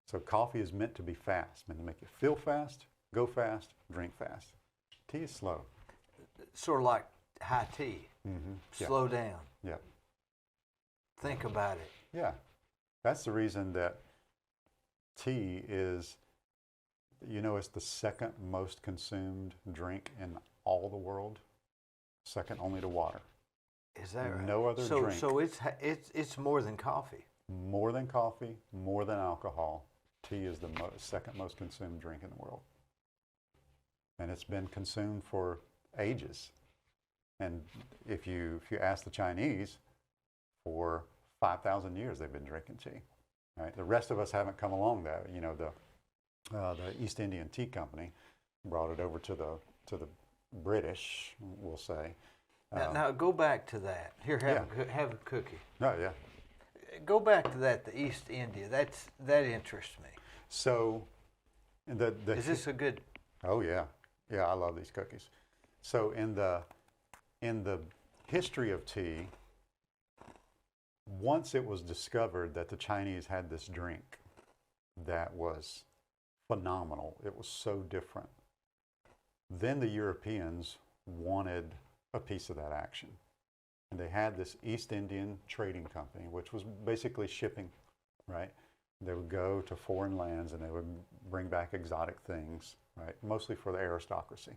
So coffee is meant to be fast, meant to make you feel fast, go fast, drink fast. Tea is slow. Sort of like high tea. Slow down. Yep. Think about it. Yeah. That's the reason that tea is, it's the second most consumed drink in all the world, second only to water. Is that right? No other drink. So it's more than coffee. More than coffee, more than alcohol. Tea is the second most consumed drink in the world. And it's been consumed for ages. And if you ask the Chinese, for 5,000 years they've been drinking tea. Right? The rest of us haven't come along that. The East Indian Tea Company brought it over to the British, we'll say. Now go back to that. Here, have a cookie. Oh yeah. Go back to that. The East India. That interests me. So, is this a good? Oh yeah, yeah. I love these cookies. So in the history of tea, once it was discovered that the Chinese had this drink that was phenomenal, it was so different, then the Europeans wanted a piece of that action. And they had this East Indian Trading Company, which was basically shipping, right? They would go to foreign lands and they would bring back exotic things, right? Mostly for the aristocracy.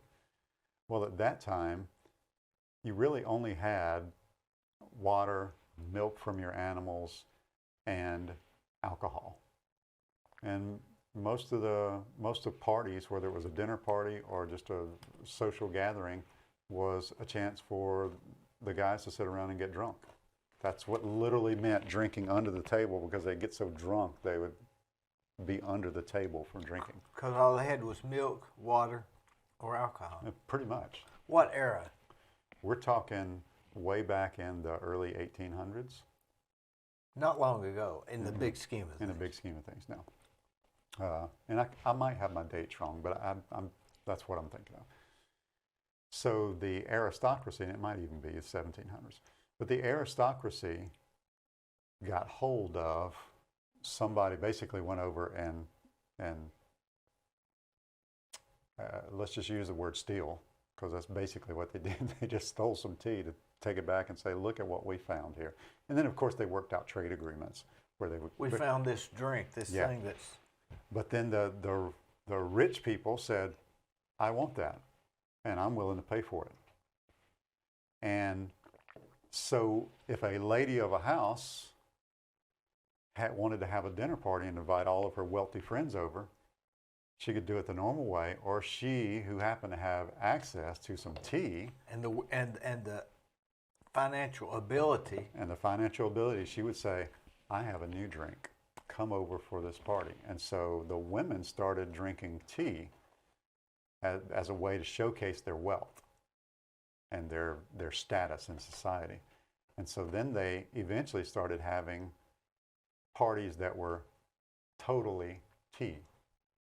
Well, at that time, you really only had water, milk from your animals, and alcohol. And most of parties, whether it was a dinner party or just a social gathering, was a chance for the guys to sit around and get drunk. That's what literally meant drinking under the table, because they'd get so drunk they would be under the table from drinking. Because all they had was milk, water, or alcohol. Pretty much. What era? We're talking way back in the early 1800s. Not long ago, in the big scheme of things. In the big scheme of things, no. And I might have my dates wrong, but that's what I'm thinking of. So the aristocracy, and it might even be the 1700s, but the aristocracy got hold of somebody, basically went over and let's just use the word steal, because that's basically what they did. They just stole some tea to take it back and say, look at what we found here. And then, of course, they worked out trade agreements where they would... We found this drink, this thing that's... But then the rich people said, I want that, and I'm willing to pay for it. And so if a lady of a house wanted to have a dinner party and invite all of her wealthy friends over, she could do it the normal way, or she, who happened to have access to some tea, and the financial ability, she would say, I have a new drink. Come over for this party. And so the women started drinking tea as a way to showcase their wealth and their status in society. And so then they eventually started having parties that were totally tea,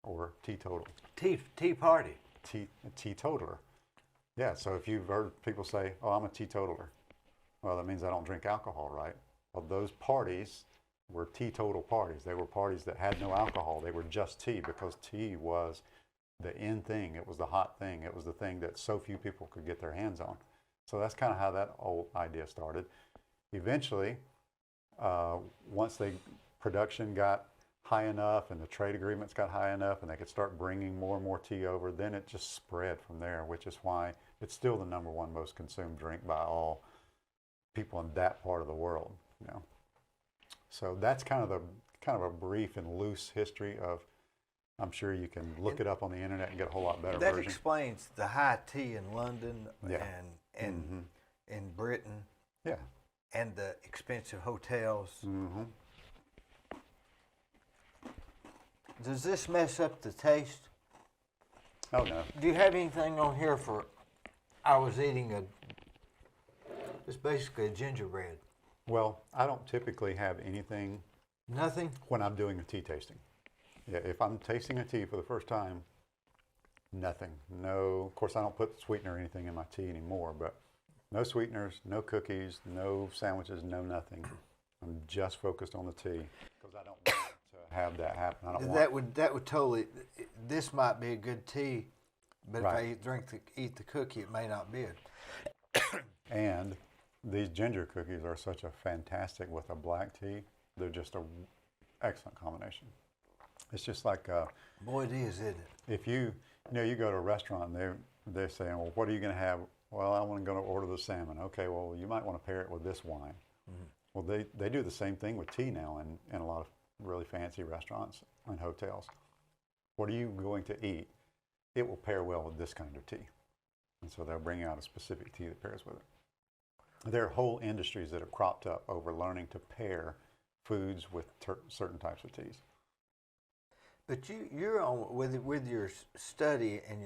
or teetotal. Tea party. Teetotaler. Yeah, so if you've heard people say, oh, I'm a teetotaler, well, that means I don't drink alcohol, right? Well, those parties were teetotal parties. They were parties that had no alcohol. They were just tea, because tea was the in thing. It was the hot thing. It was the thing that so few people could get their hands on. So that's kind of how that old idea started. Eventually, once production got high enough and the trade agreements got high enough and they could start bringing more and more tea over, then it just spread from there, which is why it's still the #1 most consumed drink by all people in that part of the world. So that's kind of kind of a brief and loose history of. I'm sure you can look it up on the internet and get a whole lot better That version. explains the high tea in London Yeah. and in Britain Yeah. and the expensive hotels. Mm-hmm. Does this mess up the taste? Oh no. Do you have anything on here for? I was eating it's basically a gingerbread. Well, I don't typically have anything Nothing? when I'm doing a tea tasting. Yeah, if I'm tasting a tea for the first time, nothing. No, of course I don't put sweetener or anything in my tea anymore, but no sweeteners, no cookies, no sandwiches, no nothing. I'm just focused on the tea because I don't want to have that happen. I don't want. That would totally. This might be a good tea, but Right. if I eat the cookie, it may not be it. And these ginger cookies are such a fantastic with a black tea. They're just a excellent combination. It's just like Boy, it is, isn't it? if you you go to a restaurant and they're saying, well, what are you going to have? Well, I want to go to order the salmon. Okay, well, you might want to pair it with this wine. Mm-hmm. Well, they do the same thing with tea now in a lot of really fancy restaurants and hotels. What are you going to eat? It will pair well with this kind of tea. And so they'll bring out a specific tea that pairs with it. There are whole industries that have cropped up over learning to pair foods with certain types of teas. But you're on with your study and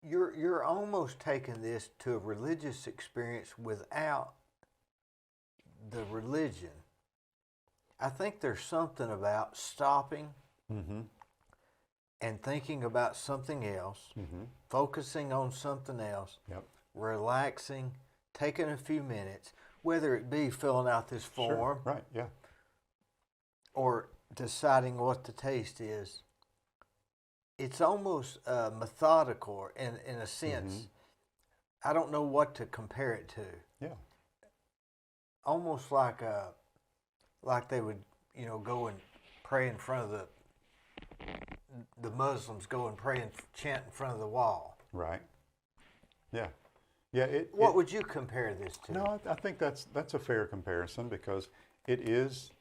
you're almost taking this to a religious experience without the religion. I think there's something about stopping Mm-hmm. and thinking about something else, Mm-hmm. focusing on something else, Yep. relaxing, taking a few minutes, whether it be filling out this form Sure. Right. Yeah. or deciding what the taste is. It's almost methodical in a sense. Mm-hmm. I don't know what to compare it to. Yeah. Almost like they would, go and pray in front of the Muslims go and pray and chant in front of the wall. Right. Yeah. Yeah. What would you compare this to? No, I think that's a fair comparison because it is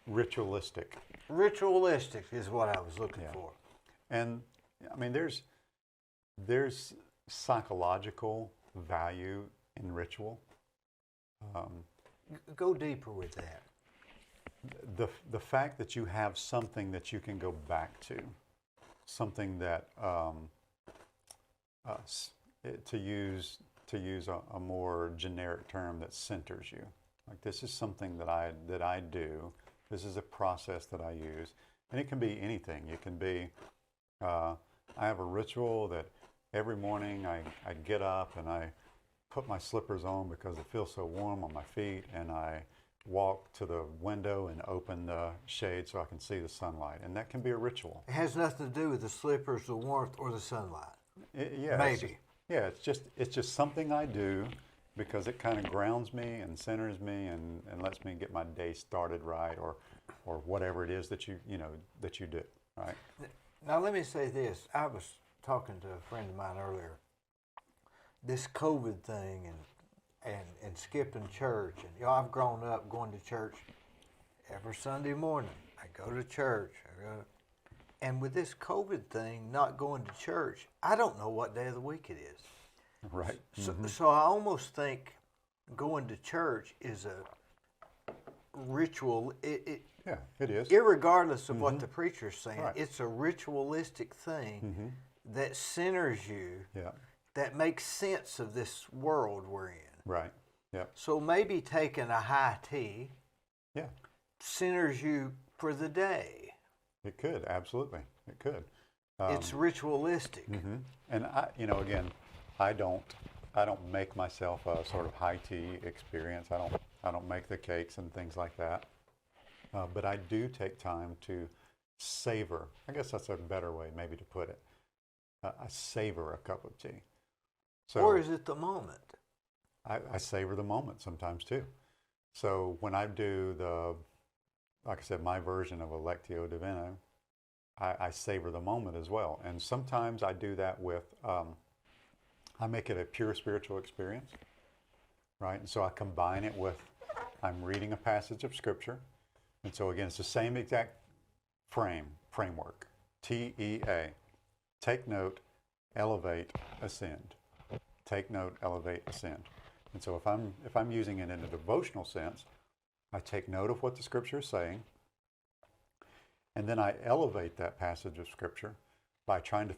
ritualistic. Ritualistic is what I was looking Yeah. for. And I mean, there's psychological value in ritual. Go deeper with that. The fact that you have something that you can go back to, something that to use a more generic term that centers you. Like this is something that I do. This is a process that I use, and it can be anything. It can be I have a ritual that every morning I get up and I put my slippers on because it feels so warm on my feet, and I walk to the window and open the shade so I can see the sunlight, and that can be a ritual. It has nothing to do with the slippers, the warmth, or the sunlight. Yeah, Maybe. It's just something I do because it kind of grounds me and centers me and lets me get my day started right, or whatever it is that you do, right? Now let me say this. I was talking to a friend of mine earlier. This COVID thing and skipping church, and I've grown up going to church every Sunday morning. I go to church. And with this COVID thing, not going to church, I don't know what day of the week it is. Right. So I almost think going to church is a ritual. Yeah, it is. Irregardless of what the preacher's saying, Right. it's a ritualistic thing that centers you, Yeah. that makes sense of this world we're in. Right. Yeah. So maybe taking a high tea Yeah. centers you for the day. It could, absolutely. It could. It's ritualistic. And again, I don't make myself a sort of high tea experience. I don't make the cakes and things like that. But I do take time to savor. I guess that's a better way maybe to put it. I savor a cup of tea. So Or is it the moment? I savor the moment sometimes too. So when I do like I said, my version of a Lectio Divina, I savor the moment as well. And sometimes I do that with, I make it a pure spiritual experience, right? And so I combine it with I'm reading a passage of Scripture. And so again, it's the same exact framework. TEA. Take note, elevate, ascend. Take note, elevate, ascend. And so if I'm using it in a devotional sense, I take note of what the Scripture is saying, and then I elevate that passage of Scripture by trying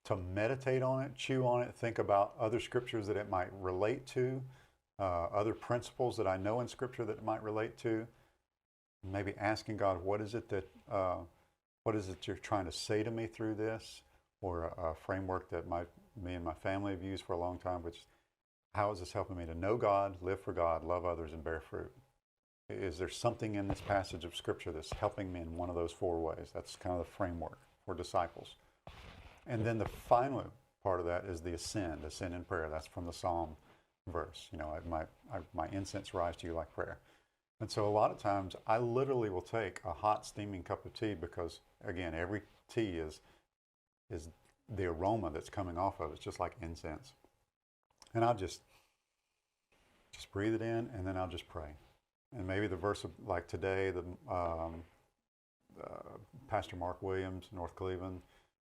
to meditate on it, chew on it, think about other Scriptures that it might relate to, other principles that I know in Scripture that it might relate to. Maybe asking God, what is it you're trying to say to me through this? Or a framework that me and my family have used for a long time, which, how is this helping me to know God, live for God, love others, and bear fruit? Is there something in this passage of Scripture that's helping me in one of those 4 ways? That's kind of the framework for disciples. And then the final part of that is the ascend in prayer. That's from the Psalm verse. You know, my incense rise to you like prayer. And so a lot of times I literally will take a hot steaming cup of tea because, again, every tea is the aroma that's coming off of it. It's just like incense. And I'll just breathe it in, and then I'll just pray. And maybe the verse of, like today, Pastor Mark Williams, North Cleveland,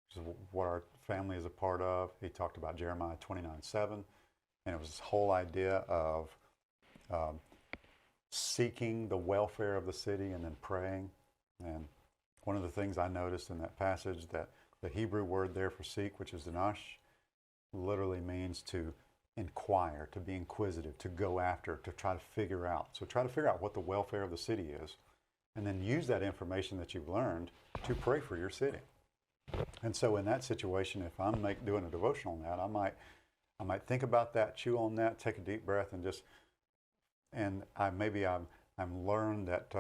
which is what our family is a part of, he talked about Jeremiah 29:7, and it was this whole idea of seeking the welfare of the city and then praying. And one of the things I noticed in that passage, that the Hebrew word there for seek, which is danash, literally means to inquire, to be inquisitive, to go after, to try to figure out. So try to figure out what the welfare of the city is, and then use that information that you've learned to pray for your city. And so in that situation, if I'm doing a devotional on that, I might think about that, chew on that, take a deep breath, and I'm learned that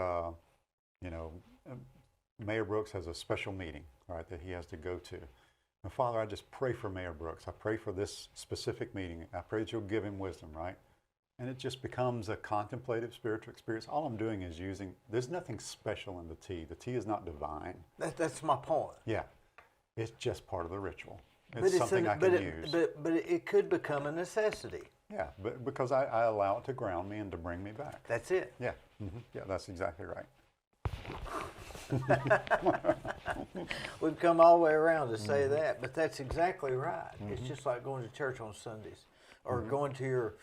Mayor Brooks has a special meeting, right, that he has to go to. And Father, I just pray for Mayor Brooks. I pray for this specific meeting. I pray that you'll give him wisdom, right? And it just becomes a contemplative spiritual experience. All I'm doing is there's nothing special in the tea. The tea is not divine. That's my point. Yeah. It's just part of the ritual. It's something I can use. But it could become a necessity. Yeah, but because I allow it to ground me and to bring me back. That's it. Yeah. Mm-hmm. Yeah, that's exactly right. We've come all the way around to say that, but that's exactly right. It's just like going to church on Sundays, or going to your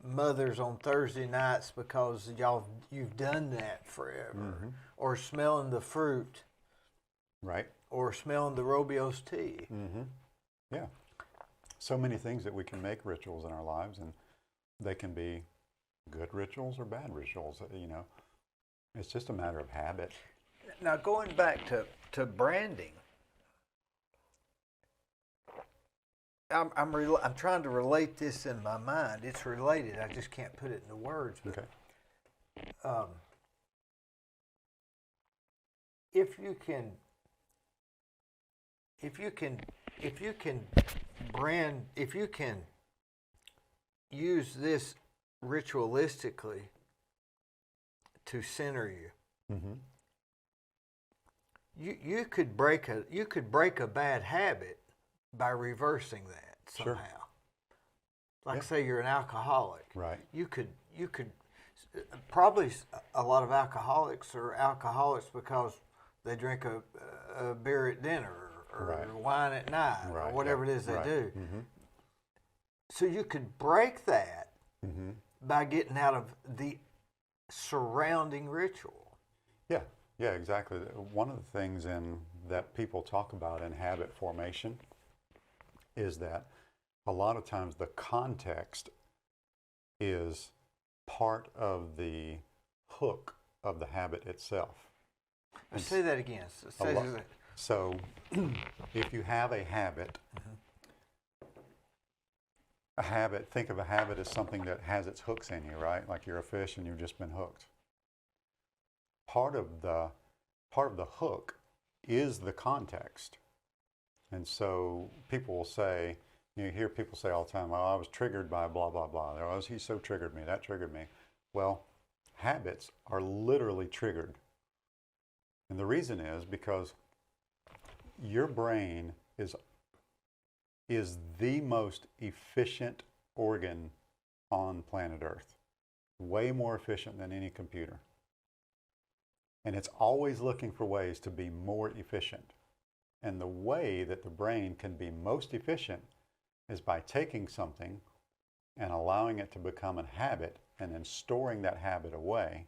mother's on Thursday nights because you've done that forever, or smelling the fruit, right, or smelling the Robio's tea. Yeah, so many things that we can make rituals in our lives, and they can be good rituals or bad rituals. You know, it's just a matter of habit. Now, going back to branding, I'm trying to relate this in my mind. It's related. I just can't put it into words. But, okay. If you can use this ritualistically to center you. You could break a bad habit by reversing that somehow. Sure. Like say you're an alcoholic. Right. You could probably a lot of alcoholics are alcoholics because they drink a beer at dinner or wine at night or whatever it is they do. So you could break that by getting out of the surrounding ritual. Yeah, exactly. One of the things that people talk about in habit formation is that a lot of times the context is part of the hook of the habit itself. Say that again. So if you have a habit, think of a habit as something that has its hooks in you, right? Like you're a fish and you've just been hooked. Part of the hook is the context. And so people will say, you hear people say all the time, well, I was triggered by blah, blah, blah. Oh, he so triggered me, that triggered me. Well, habits are literally triggered. And the reason is because your brain is the most efficient organ on planet Earth. way more efficient than any computer. And it's always looking for ways to be more efficient. And the way that the brain can be most efficient is by taking something and allowing it to become a habit and then storing that habit away.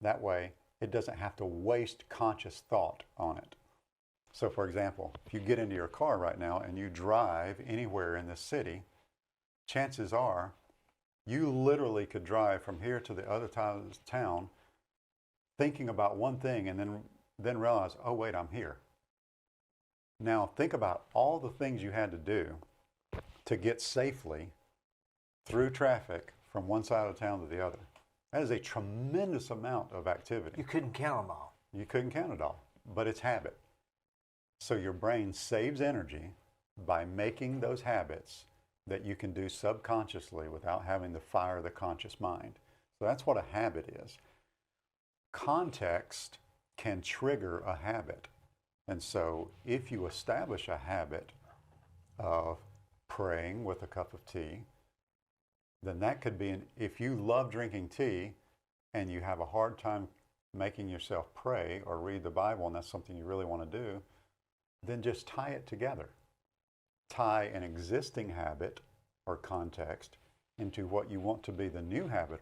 That way, it doesn't have to waste conscious thought on it. So for example, if you get into your car right now and you drive anywhere in this city, chances are you literally could drive from here to the other side of this town thinking about one thing and then realize, oh wait, I'm here. Now think about all the things you had to do to get safely through traffic from one side of town to the other. That is a tremendous amount of activity. You couldn't count them all. You couldn't count it all, but it's habit. So your brain saves energy by making those habits that you can do subconsciously without having to fire the conscious mind. So that's what a habit is. Context can trigger a habit. And so if you establish a habit of praying with a cup of tea, then that could be, if you love drinking tea and you have a hard time making yourself pray or read the Bible, and that's something you really want to do, then just tie it together. Tie an existing habit or context into what you want to be the new habit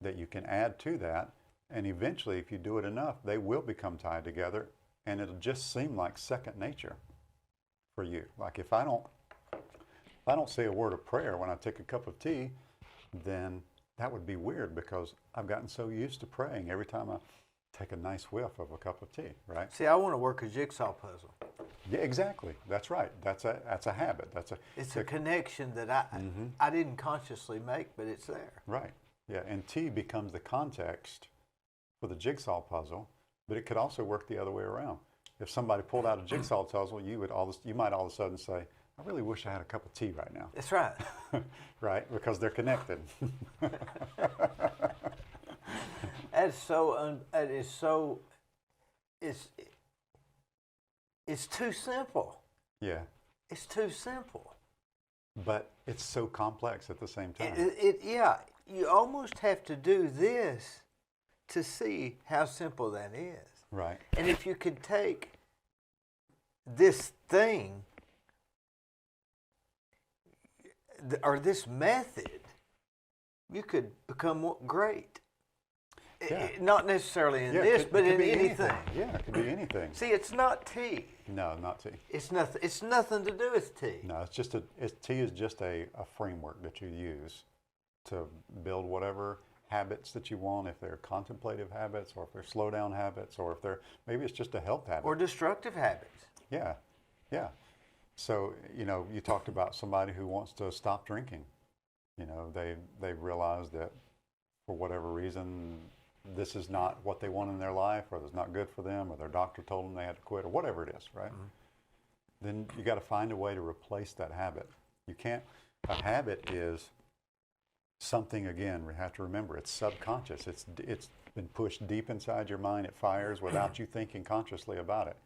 that you can add to that. And eventually, if you do it enough, they will become tied together and it'll just seem like second nature for you. Like if I don't say a word of prayer when I take a cup of tea, then that would be weird because I've gotten so used to praying every time I take a nice whiff of a cup of tea, right? See, I want to work a jigsaw puzzle. Yeah, exactly. That's right. That's a habit. It's a connection that I didn't consciously make, but it's there. Right. Yeah, and tea becomes the context for the jigsaw puzzle, but it could also work the other way around. If somebody pulled out a jigsaw puzzle, you might all of a sudden say, I really wish I had a cup of tea right now. That's right. Right, because they're connected. It's too simple. Yeah. It's too simple. But it's so complex at the same time. Yeah, you almost have to do this to see how simple that is. Right. And if you could take this thing or this method, you could become great. Yeah. Not necessarily in this, but in anything. Yeah, it could be anything. See, it's not tea. No, not tea. It's nothing. It's nothing to do with tea. No, tea is just a framework that you use to build whatever habits that you want, if they're contemplative habits or if they're slow down habits or if maybe it's just a health habit. Or destructive habits. Yeah, yeah. So, you talked about somebody who wants to stop drinking. They realize that for whatever reason, this is not what they want in their life, or it's not good for them, or their doctor told them they had to quit, or whatever it is, right? Mm-hmm. Then you got to find a way to replace that habit. A habit is something, again, we have to remember, it's subconscious. It's been pushed deep inside your mind. It fires without you thinking consciously about it.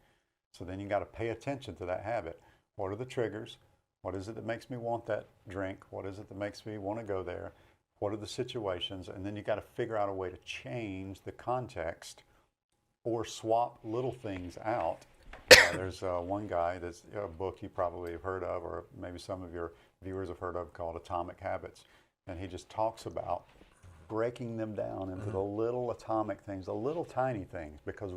So then you got to pay attention to that habit. What are the triggers? What is it that makes me want that drink? What is it that makes me want to go there? What are the situations? And then you got to figure out a way to change the context or swap little things out. There's one guy, that's a book you probably have heard of, or maybe some of your viewers have heard of, called Atomic Habits. And he just talks about breaking them down into the little atomic things, the little tiny things, because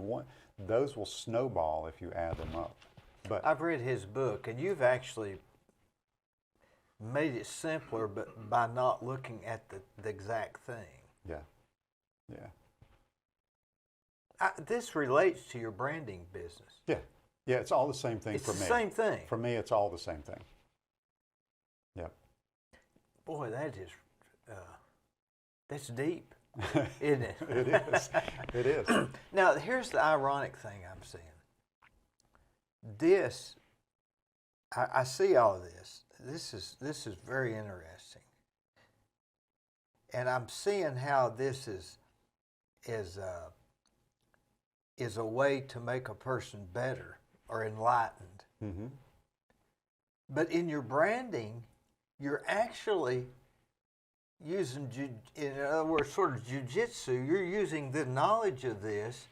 those will snowball if you add them up. But I've read his book, and you've actually made it simpler, but by not looking at the exact thing. Yeah, yeah. This relates to your branding business. Yeah, yeah. It's all the same thing for me. It's the same thing. For me, it's all the same thing. Yep. Boy, that is, that's deep, isn't it? It is. It is. Now, here's the ironic thing I'm seeing. I see all of this. This is very interesting, and I'm seeing how this is a way to make a person better or enlightened. Mm-hmm. But in your branding, you're actually in other words, sort of jujitsu. You're using the knowledge of this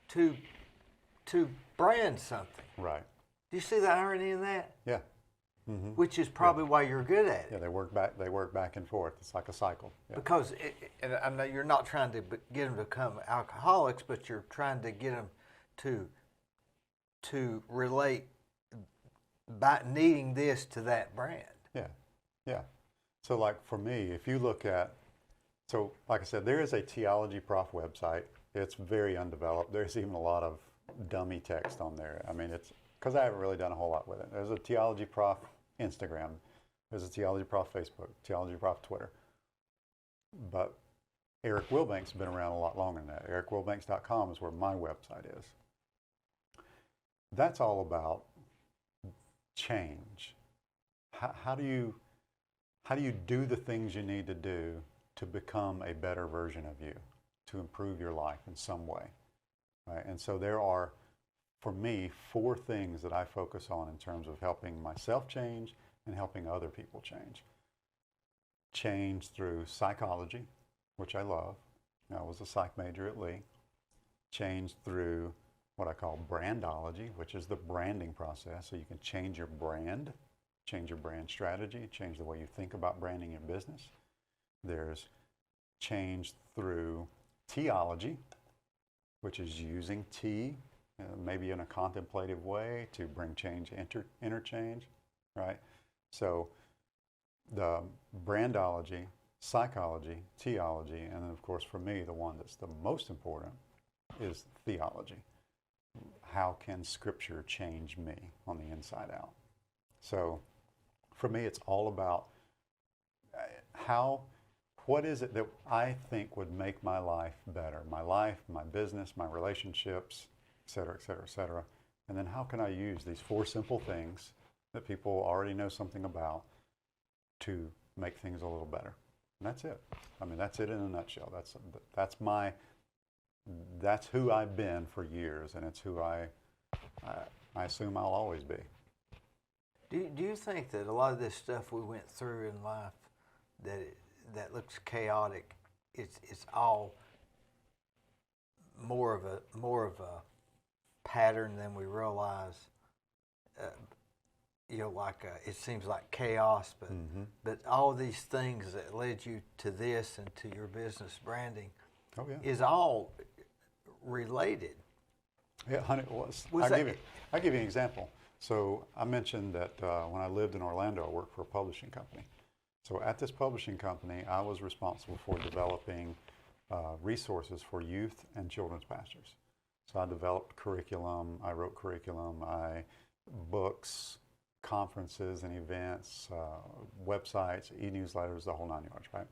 to brand something. Right. Do you see the irony in that? Yeah. Mm-hmm. Which is probably why you're good at it. Yeah, they work back and forth. It's like a cycle. Yeah. Because, and I know you're not trying to get them to become alcoholics, but you're trying to get them to relate by needing this to that brand. Yeah, yeah. So like for me, if you look at, so like I said, there is a Theology Prof website. It's very undeveloped. There's even a lot of dummy text on there. I mean, it's because I haven't really done a whole lot with it. There's a Theology Prof Instagram. There's a Theology Prof Facebook, Theology Prof Twitter. But Eric Wilbanks has been around a lot longer than that. EricWilbanks.com is where my website is. That's all about change. How do you do the things you need to do to become a better version of you, to improve your life in some way, right? And so there are, for me, 4 things that I focus on in terms of helping myself change and helping other people change. Change through psychology, which I love. I was a psych major at Lee. Change through what I call brandology, which is the branding process. So you can change your brand strategy, change the way you think about branding your business. There's change through teology, which is using tea, maybe in a contemplative way to bring change, interchange, right? So the brandology, psychology, theology, and then of course for me, the one that's the most important is theology. How can Scripture change me on the inside out? So for me, it's all about what is it that I think would make my life better? My life, my business, my relationships, et cetera, et cetera, et cetera. And then how can I use these 4 simple things that people already know something about to make things a little better? And that's it. I mean, that's it in a nutshell. That's who I've been for years, and it's who I assume I'll always be. Do you think that a lot of this stuff we went through in life that looks chaotic, it's all more of a pattern than we realize? It seems like chaos, but all these things that led you to this and to your business branding is all related. Yeah, honey, I'll give you an example. So I mentioned that when I lived in Orlando, I worked for a publishing company. So at this publishing company, I was responsible for developing resources for youth and children's pastors. So I developed curriculum, I wrote curriculum, books, conferences and events, websites, e-newsletters, the whole 9 yards, right?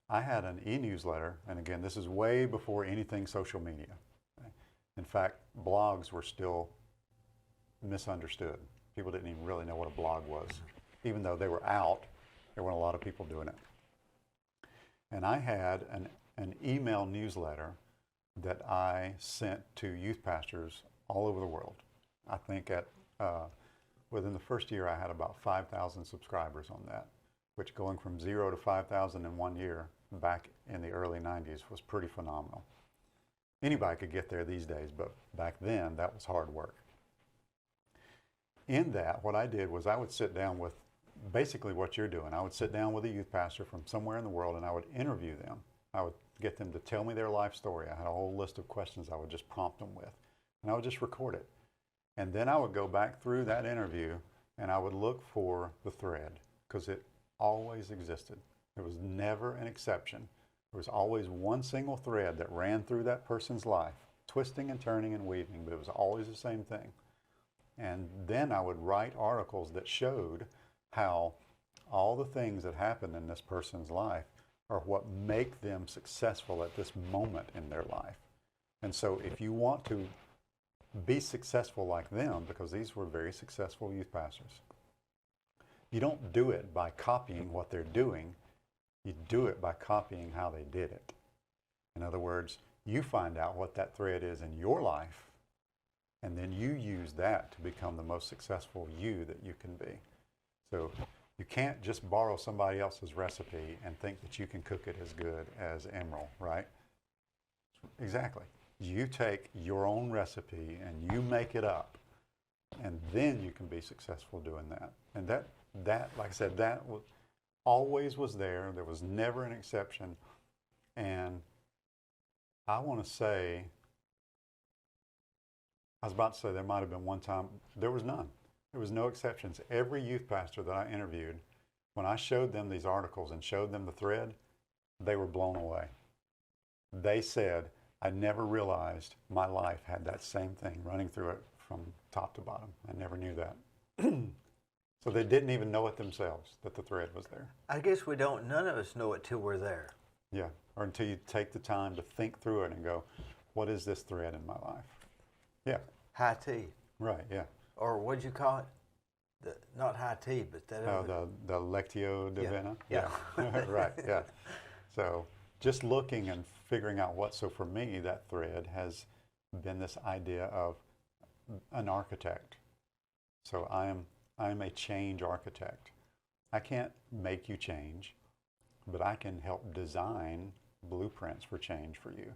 I had an e-newsletter, and again, this is way before anything social media. Okay? In fact, blogs were still misunderstood. People didn't even really know what a blog was. Even though they were out, there weren't a lot of people doing it. And I had an email newsletter that I sent to youth pastors all over the world. I think within the first year, I had about 5,000 subscribers on that, which going from 0 to 5,000 in 1 year back in the early 90s was pretty phenomenal. Anybody could get there these days, but back then, that was hard work. In that, what I did was I would sit down with basically what you're doing. I would sit down with a youth pastor from somewhere in the world, and I would interview them. I would get them to tell me their life story. I had a whole list of questions I would just prompt them with, and I would just record it. And then I would go back through that interview, and I would look for the thread, because it always existed. There was never an exception. There was always one single thread that ran through that person's life, twisting and turning and weaving, but it was always the same thing. And then I would write articles that showed how all the things that happened in this person's life are what make them successful at this moment in their life. And so if you want to be successful like them, because these were very successful youth pastors, you don't do it by copying what they're doing. You do it by copying how they did it. In other words, you find out what that thread is in your life, and then you use that to become the most successful you that you can be. So You can't just borrow somebody else's recipe and think that you can cook it as good as Emerald, right? Exactly. You take your own recipe and you make it up, and then you can be successful doing that. And that, like I said, that always was there. There was never an exception. And I want to say, I was about to say there might have been one time, there was none. There was no exceptions. Every youth pastor that I interviewed, when I showed them these articles and showed them the thread, they were blown away. They said, I never realized my life had that same thing running through it from top to bottom. I never knew that. So they didn't even know it themselves, that the thread was there. I guess none of us know it till we're there. Yeah, or until you take the time to think through it and go, what is this thread in my life? Yeah. High tea. Right, yeah. Or what'd you call it? Not high tea, but that other. The Lectio Divina? Yeah. Right, yeah. So just looking and figuring out what, so for me, that thread has been this idea of an architect. So I am a change architect. I can't make you change, but I can help design blueprints for change for you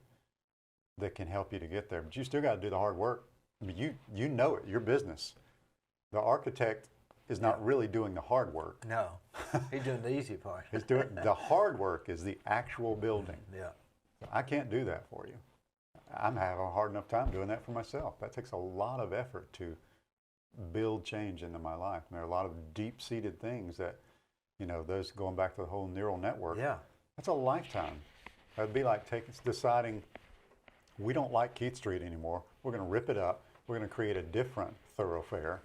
that can help you to get there. But you still got to do the hard work. I mean, you know it, your business. The architect is not really doing the hard work. No, he's doing the easy part. He's doing the hard work is the actual building. Yeah. I can't do that for you. I'm having a hard enough time doing that for myself. That takes a lot of effort to build change into my life. And there are a lot of deep-seated things that, you know, those going back to the whole neural network. Yeah. That's a lifetime. That'd be like deciding we don't like Keith Street anymore. We're going to rip it up. We're going to create a different thoroughfare.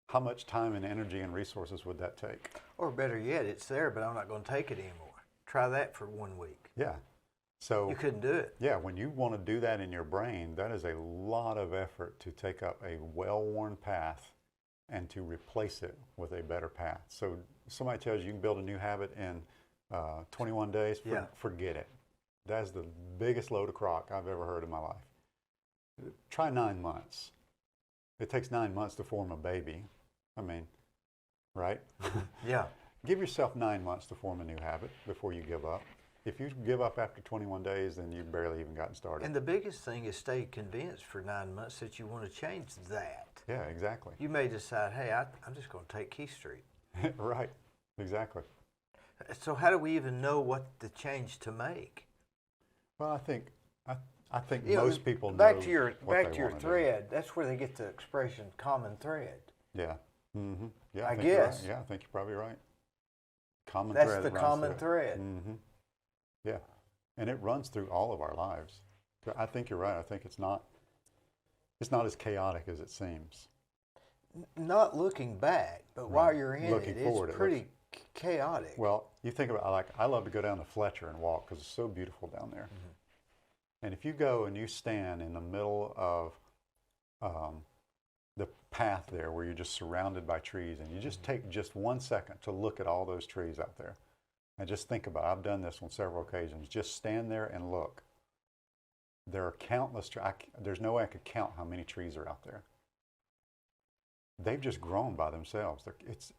How much time and energy and resources would that take? Or better yet, it's there, but I'm not going to take it anymore. Try that for 1 week. Yeah. So you couldn't do it. Yeah, when you want to do that in your brain, that is a lot of effort to take up a well-worn path and to replace it with a better path. So somebody tells you you can build a new habit in 21 days, forget it. That's the biggest load of crock I've ever heard in my life. Try 9 months. It takes 9 months to form a baby. I mean, right? Yeah. Give yourself 9 months to form a new habit before you give up. If you give up after 21 days, then you've barely even gotten started. And the biggest thing is stay convinced for 9 months that you want to change that. Yeah, exactly. You may decide, hey, I'm just going to take Keith Street. Right, exactly. So how do we even know what the change to make? Well, I think You know, most people know back to your thread. That's where they get the expression "common thread." Yeah. Mm-hmm. Yeah. I guess. Yeah, I think you're probably right. Common That's thread. the common thread. Mm-hmm. Yeah, and it runs through all of our lives. So I think you're right. I think it's not as chaotic as it seems. Not looking back, but while you're in Looking forward, it's pretty chaotic. Well, you think about I love to go down to Fletcher and walk because it's so beautiful down there. Mm-hmm. And if you go and you stand in the middle of the path there where you're just surrounded by trees and you just take just 1 second to look at all those trees out there and just think about it. I've done this on several occasions. Just stand there and look. There are countless trees. There's no way I could count how many trees are out there. They've just grown by themselves.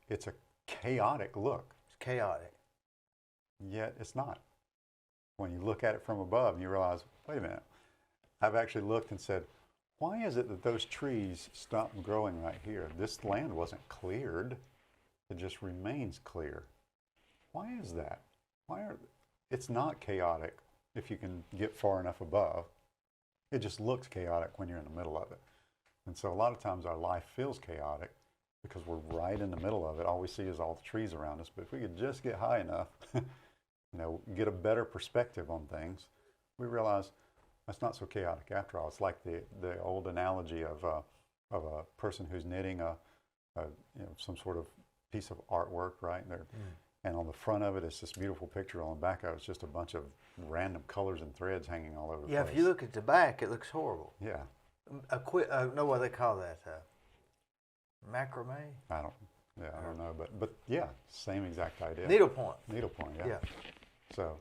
It's a chaotic look. It's chaotic. Yet it's not. When you look at it from above and you realize, wait a minute, I've actually looked and said, why is it that those trees stopped growing right here? This land wasn't cleared. It just remains clear. Why is that? It's not chaotic if you can get far enough above. It just looks chaotic when you're in the middle of it. And so a lot of times our life feels chaotic because we're right in the middle of it. All we see is all the trees around us. But if we could just get high enough, get a better perspective on things, we realize that's not so chaotic after all. It's like the old analogy of a person who's knitting some sort of piece of artwork, right? And on the front of it, it's this beautiful picture. On the back of it, it's just a bunch of random colors and threads hanging all over the place. Yeah, if you look at the back, it looks horrible. Yeah. Know what they call that? Macrame? I don't know, but yeah, same exact idea. Needlepoint. Needlepoint, yeah. Yeah. So,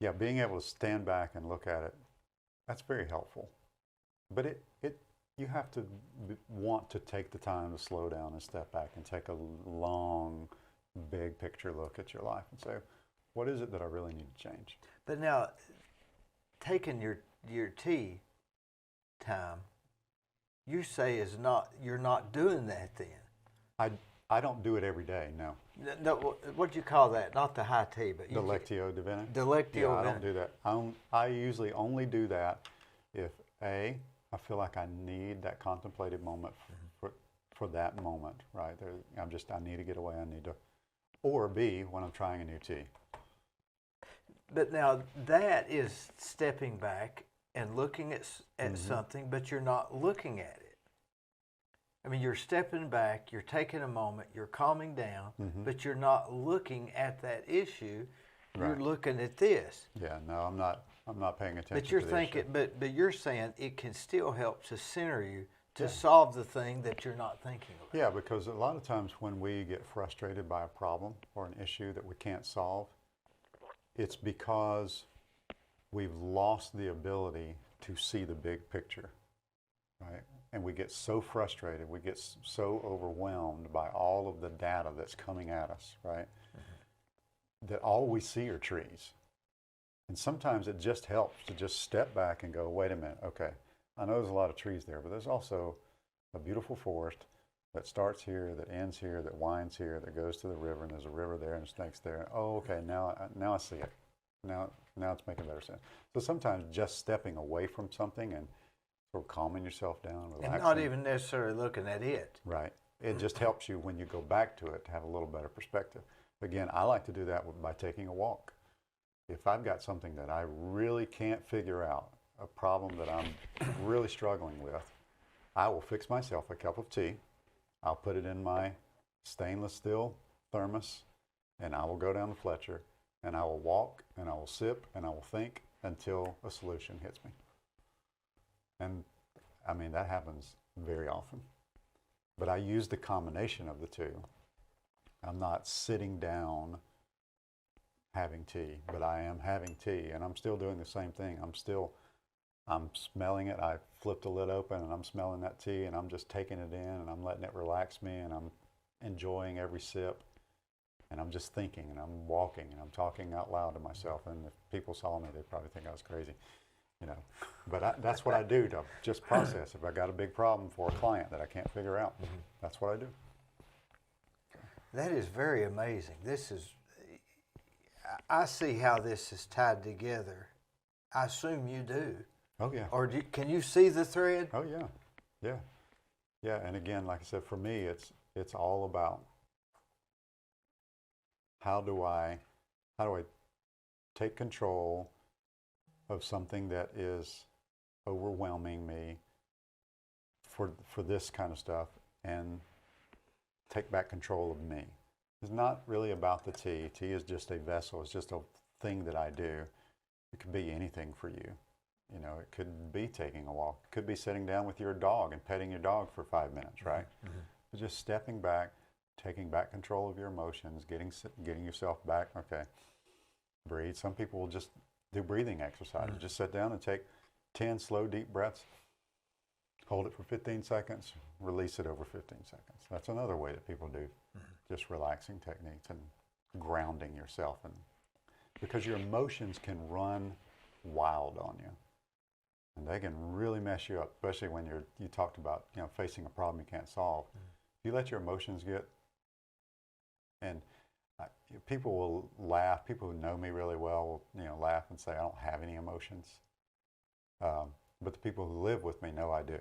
yeah, being able to stand back and look at it, that's very helpful. But you have to want to take the time to slow down and step back and take a long, big picture look at your life and say, what is it that I really need to change? But now, taking your tea time, you say you're not doing that then. I don't do it every day, no. No, what do you call that? Not the high tea, but Delectio divina? Delectio Yeah, I divina. don't do that. I usually only do that if I feel like I need that contemplative moment for that moment, right? I need to get away, or B, when I'm trying a new tea. But now that is stepping back and looking at something, but you're not looking at it. I mean, you're stepping back, you're taking a moment, you're calming down, but you're not looking at that issue. You're Right. looking at this. Yeah, no, I'm not paying attention. But you're to the thinking, issue. but you're saying it can still help to center you to solve the thing that you're not thinking about. Yeah, because a lot of times when we get frustrated by a problem or an issue that we can't solve, it's because we've lost the ability to see the big picture, right? And we get so frustrated, we get so overwhelmed by all of the data that's coming at us, right? That all we see are trees. And sometimes it just helps to just step back and go, wait a minute, okay, I know there's a lot of trees there, but there's also a beautiful forest that starts here, that ends here, that winds here, that goes to the river, and there's a river there and snakes there. Oh, okay, now I see it. Now it's making better sense. So sometimes just stepping away from something and sort of calming yourself down, relaxing. And not even necessarily looking at it. Right. It just helps you when you go back to it to have a little better perspective. Again, I like to do that by taking a walk. If I've got something that I really can't figure out, a problem that I'm really struggling with, I will fix myself a cup of tea. I'll put it in my stainless steel thermos, and I will go down to Fletcher, and I will walk, and I will sip, and I will think until a solution hits me. And I mean, that happens very often. But I use the combination of the two. I'm not sitting down having tea, but I am having tea, and I'm still doing the same thing. I'm smelling it. I flipped the lid open, and I'm smelling that tea, and I'm just taking it in, and I'm letting it relax me, and I'm enjoying every sip, and I'm just thinking, and I'm walking, and I'm talking out loud to myself. And if people saw me, they'd probably think I was crazy, you know. But that's what I do to just process. If I got a big problem for a client that I can't figure out, that's what I do. That is very amazing. I see how this is tied together. I assume you do. Oh, yeah. Or can you see the thread? Oh, yeah. Yeah. Yeah, and again, like I said, for me, it's all about how do I take control of something that is overwhelming me for this kind of stuff and take back control of me. It's not really about the tea. Tea is just a vessel. It's just a thing that I do. It could be anything for you. You know, it could be taking a walk. It could be sitting down with your dog and petting your dog for 5 minutes, right? But just stepping back, taking back control of your emotions, getting yourself back. Okay, breathe. Some people will just do breathing exercises. Just sit down and take 10 slow, deep breaths. Hold it for 15 seconds, release it over 15 seconds. That's another way that people do just relaxing techniques and grounding yourself. And because your emotions can run wild on you. And they can really mess you up, especially when you talked about, you know, facing a problem you can't solve. If you let your emotions get, and people will laugh, people who know me really well will, you know, laugh and say, I don't have any emotions. But the people who live with me know I do.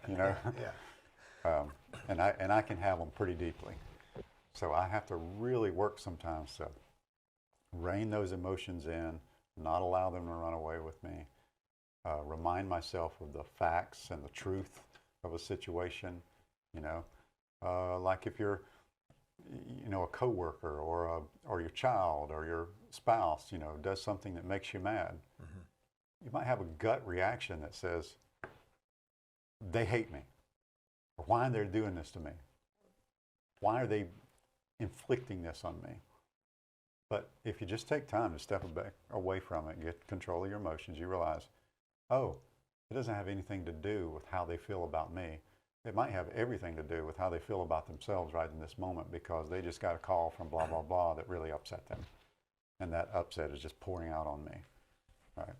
You know? Yeah. And I can have them pretty deeply. So I have to really work sometimes to rein those emotions in, not allow them to run away with me, remind myself of the facts and the truth of a situation, you know. Like if you're, you know, a coworker or your child or your spouse, you know, does something that makes you mad. You might have a gut reaction that says, they hate me. Or why are they doing this to me? Why are they inflicting this on me? But if you just take time to step back away from it, get control of your emotions, you realize, oh, it doesn't have anything to do with how they feel about me. It might have everything to do with how they feel about themselves right in this moment because they just got a call from blah, blah, blah that really upset them. And that upset is just pouring out on me, right?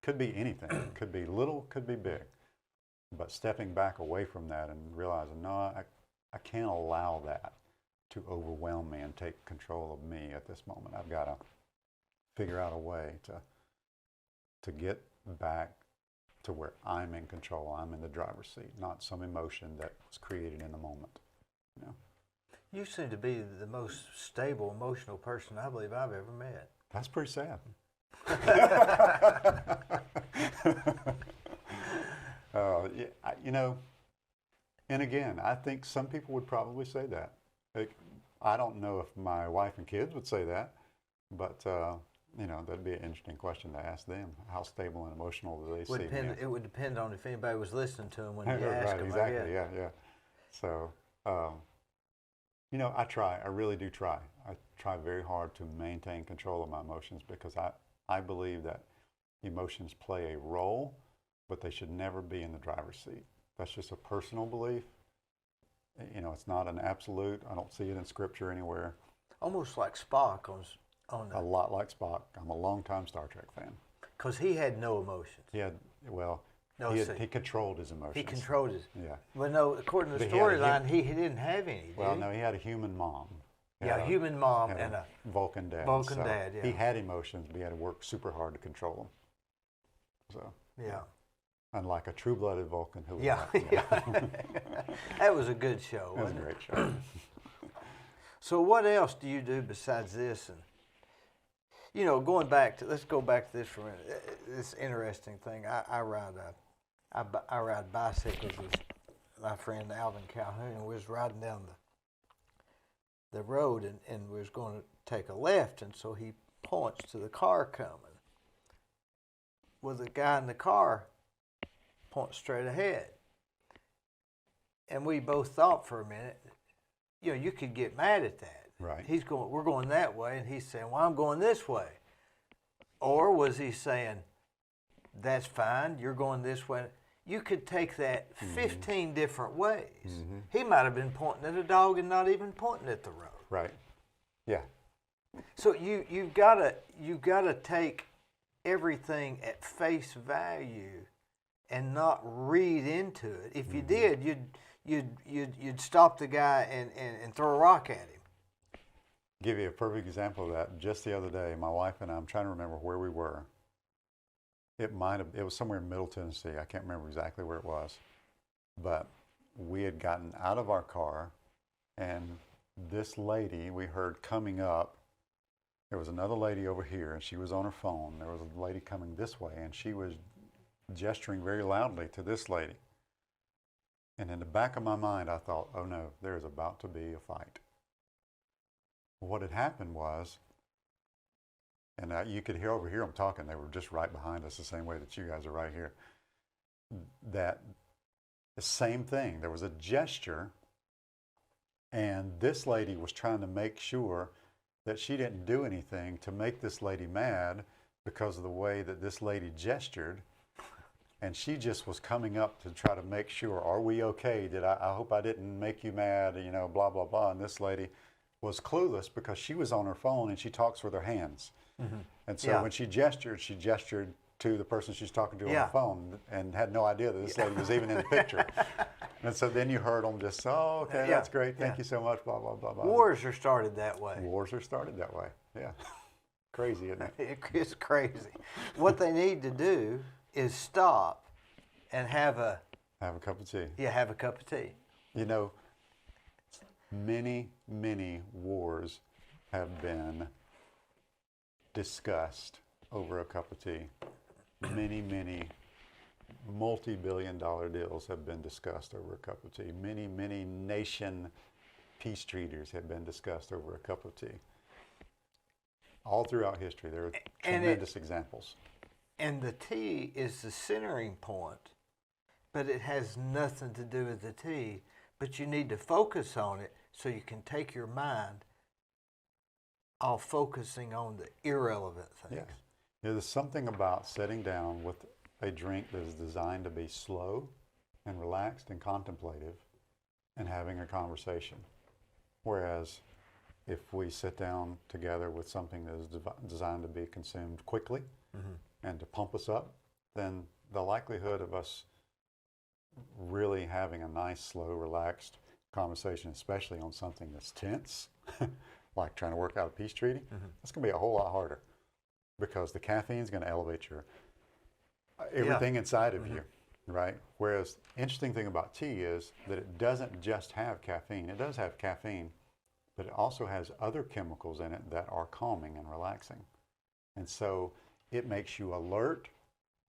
Could be anything. Could be little, could be big. But stepping back away from that and realizing, no, I can't allow that to overwhelm me and take control of me at this moment. I've got to figure out a way to get back to where I'm in control. I'm in the driver's seat, not some emotion that was created in the moment. You know? You seem to be the most stable, emotional person I believe I've ever met. That's pretty sad. Yeah, you know, and again, I think some people would probably say that. I don't know if my wife and kids would say that, but you know, that'd be an interesting question to ask them. How stable and emotional do they see me? It would depend on if anybody was listening to them when you asked right, them. exactly, yeah. So, you know, I really do try. I try very hard to maintain control of my emotions because I believe that emotions play a role, but they should never be in the driver's seat. That's just a personal belief. You know, it's not an absolute. I don't see it in scripture anywhere. Almost like Spock on A lot like Spock. I'm a longtime Star Trek fan. because he had no emotions. He had, well, No, he controlled his emotions. he controlled his. Yeah. But no, according to the But he had a storyline, he didn't have any. Did Well, he? no, he had a human mom. He Yeah, had a human mom had and a Vulcan dad. Vulcan so dad, yeah. He had emotions, but he had to work super hard to control them. So, yeah. unlike a true-blooded Vulcan who was Yeah, that was a good show. That was a Wasn't it? great show. So what else do you do besides this? And you know, let's go back to this for a minute. This interesting thing. I ride bicycles with my friend Alvin Calhoun, and we was riding down the road, and we was going to take a left, and so he points to the car coming. Well, the guy in the car points straight ahead, and we both thought for a minute, you know, you could get mad at that. Right. We're going that way, and he's saying, well, I'm going this way. Or was he saying, that's fine, you're going this way? You could take that 15 different ways. Mm-hmm. He might have been pointing at a dog and not even pointing at the road. Right. Yeah. So you've gotta take everything at face value and not read into it. If you did, you'd stop the guy and throw a rock at him. Give you a perfect example of that. Just the other day, my wife and I'm trying to remember where we were. It was somewhere in Middle Tennessee. I can't remember exactly where it was. But we had gotten out of our car, and this lady we heard coming up. There was another lady over here, and she was on her phone. There was a lady coming this way, and she was gesturing very loudly to this lady. And in the back of my mind, I thought, oh no, there is about to be a fight. What had happened was, and you could hear them talking. They were just right behind us, the same way that you guys are right here. That the same thing. There was a gesture, and this lady was trying to make sure that she didn't do anything to make this lady mad because of the way that this lady gestured. And she just was coming up to try to make sure, are we okay? I hope I didn't make you mad, you know, blah, blah, blah. And this lady was clueless because she was on her phone and she talks with her hands. Mm-hmm. And so when she gestured to the person she's talking to on the phone and had no idea that this lady was even in the picture. And so then you heard them just, oh, okay, that's great. Thank you so much, blah, blah, blah, blah. Wars are started that way. Wars are started that way, yeah. Crazy, isn't it? It's crazy. What they need to do is stop and have a cup of tea. Yeah, have a cup of tea. You know, many, many wars have been discussed over a cup of tea. Many, many multi-billion-dollar deals have been discussed over a cup of tea. Many, many nation peace treaties have been discussed over a cup of tea. All throughout history, there are tremendous examples. And the tea is the centering point, but it has nothing to do with the tea. But you need to focus on it so you can take your mind off focusing on the irrelevant things. Yes. There's something about sitting down with a drink that is designed to be slow and relaxed and contemplative and having a conversation. Whereas if we sit down together with something that is designed to be consumed quickly and to pump us up, then the likelihood of us really having a nice, slow, relaxed conversation, especially on something that's tense, like trying to work out a peace treaty, that's going to be a whole lot harder because the caffeine is going to elevate your everything inside of you, right? Whereas interesting thing about tea is that it doesn't just have caffeine. It does have caffeine, but it also has other chemicals in it that are calming and relaxing. And so it makes you alert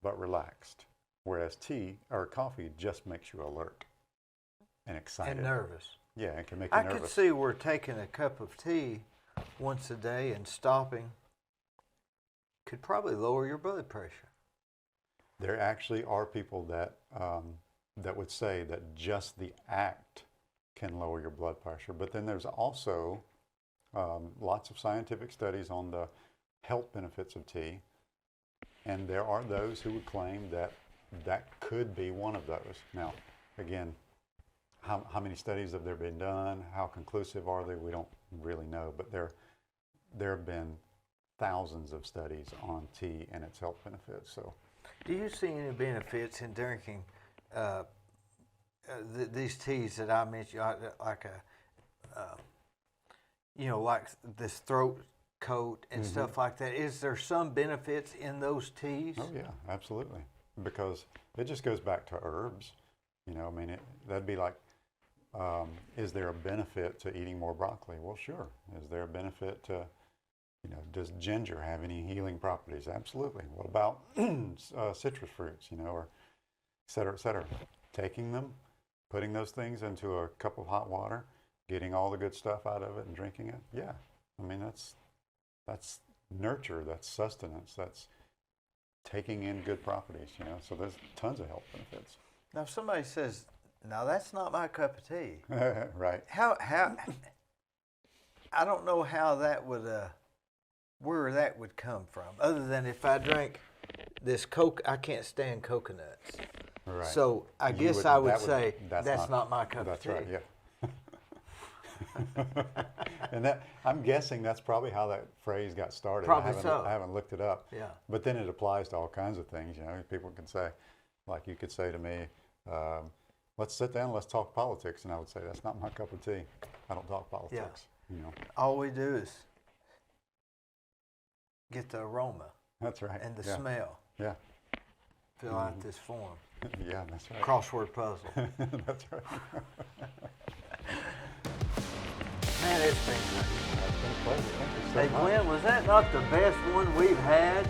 but relaxed. Whereas tea or coffee just makes you alert and excited. And nervous. Yeah, it can make you nervous. I could see where taking a cup of tea once a day and stopping could probably lower your blood pressure. There actually are people that that would say that just the act can lower your blood pressure. But then there's also lots of scientific studies on the health benefits of tea. And there are those who would claim that that could be one of those. Now, again, how many studies have there been done? How conclusive are they? We don't really know. But there have been thousands of studies on tea and its health benefits. So, do you see any benefits in drinking these teas that I mentioned, like like this throat coat and stuff like that? Is there some benefits in those teas? Oh yeah, absolutely. Because it just goes back to herbs. I mean, that'd be like, is there a benefit to eating more broccoli? Well, sure. Is there a benefit to, does ginger have any healing properties? Absolutely. What about citrus fruits, or et cetera, et cetera. Taking them, putting those things into a cup of hot water, getting all the good stuff out of it and drinking it. Yeah. I mean, that's nurture, that's sustenance, that's taking in good properties, so there's tons of health benefits. Now, if somebody says, "Now that's not my cup of tea," right? How? I don't know how that would, where that would come from. Other than if I drank this Coke, I can't stand coconuts. Right. So I guess I would say that's not my cup of tea. That's right. Yeah. And that, I'm guessing that's probably how that phrase got started. Probably so. I haven't looked it up. Yeah. But then it applies to all kinds of things. People can say, like you could say to me, let's sit down, let's talk politics. And I would say, that's not my cup of tea. I don't talk politics. Yeah. All we do is get the aroma. That's right. And the smell. Yeah. Fill out this form. Yeah, that's right. Crossword puzzle. That's right. Man, it's been great. That's been a pleasure. Thank you so Hey, much. Glenn, was that not the best one we've had?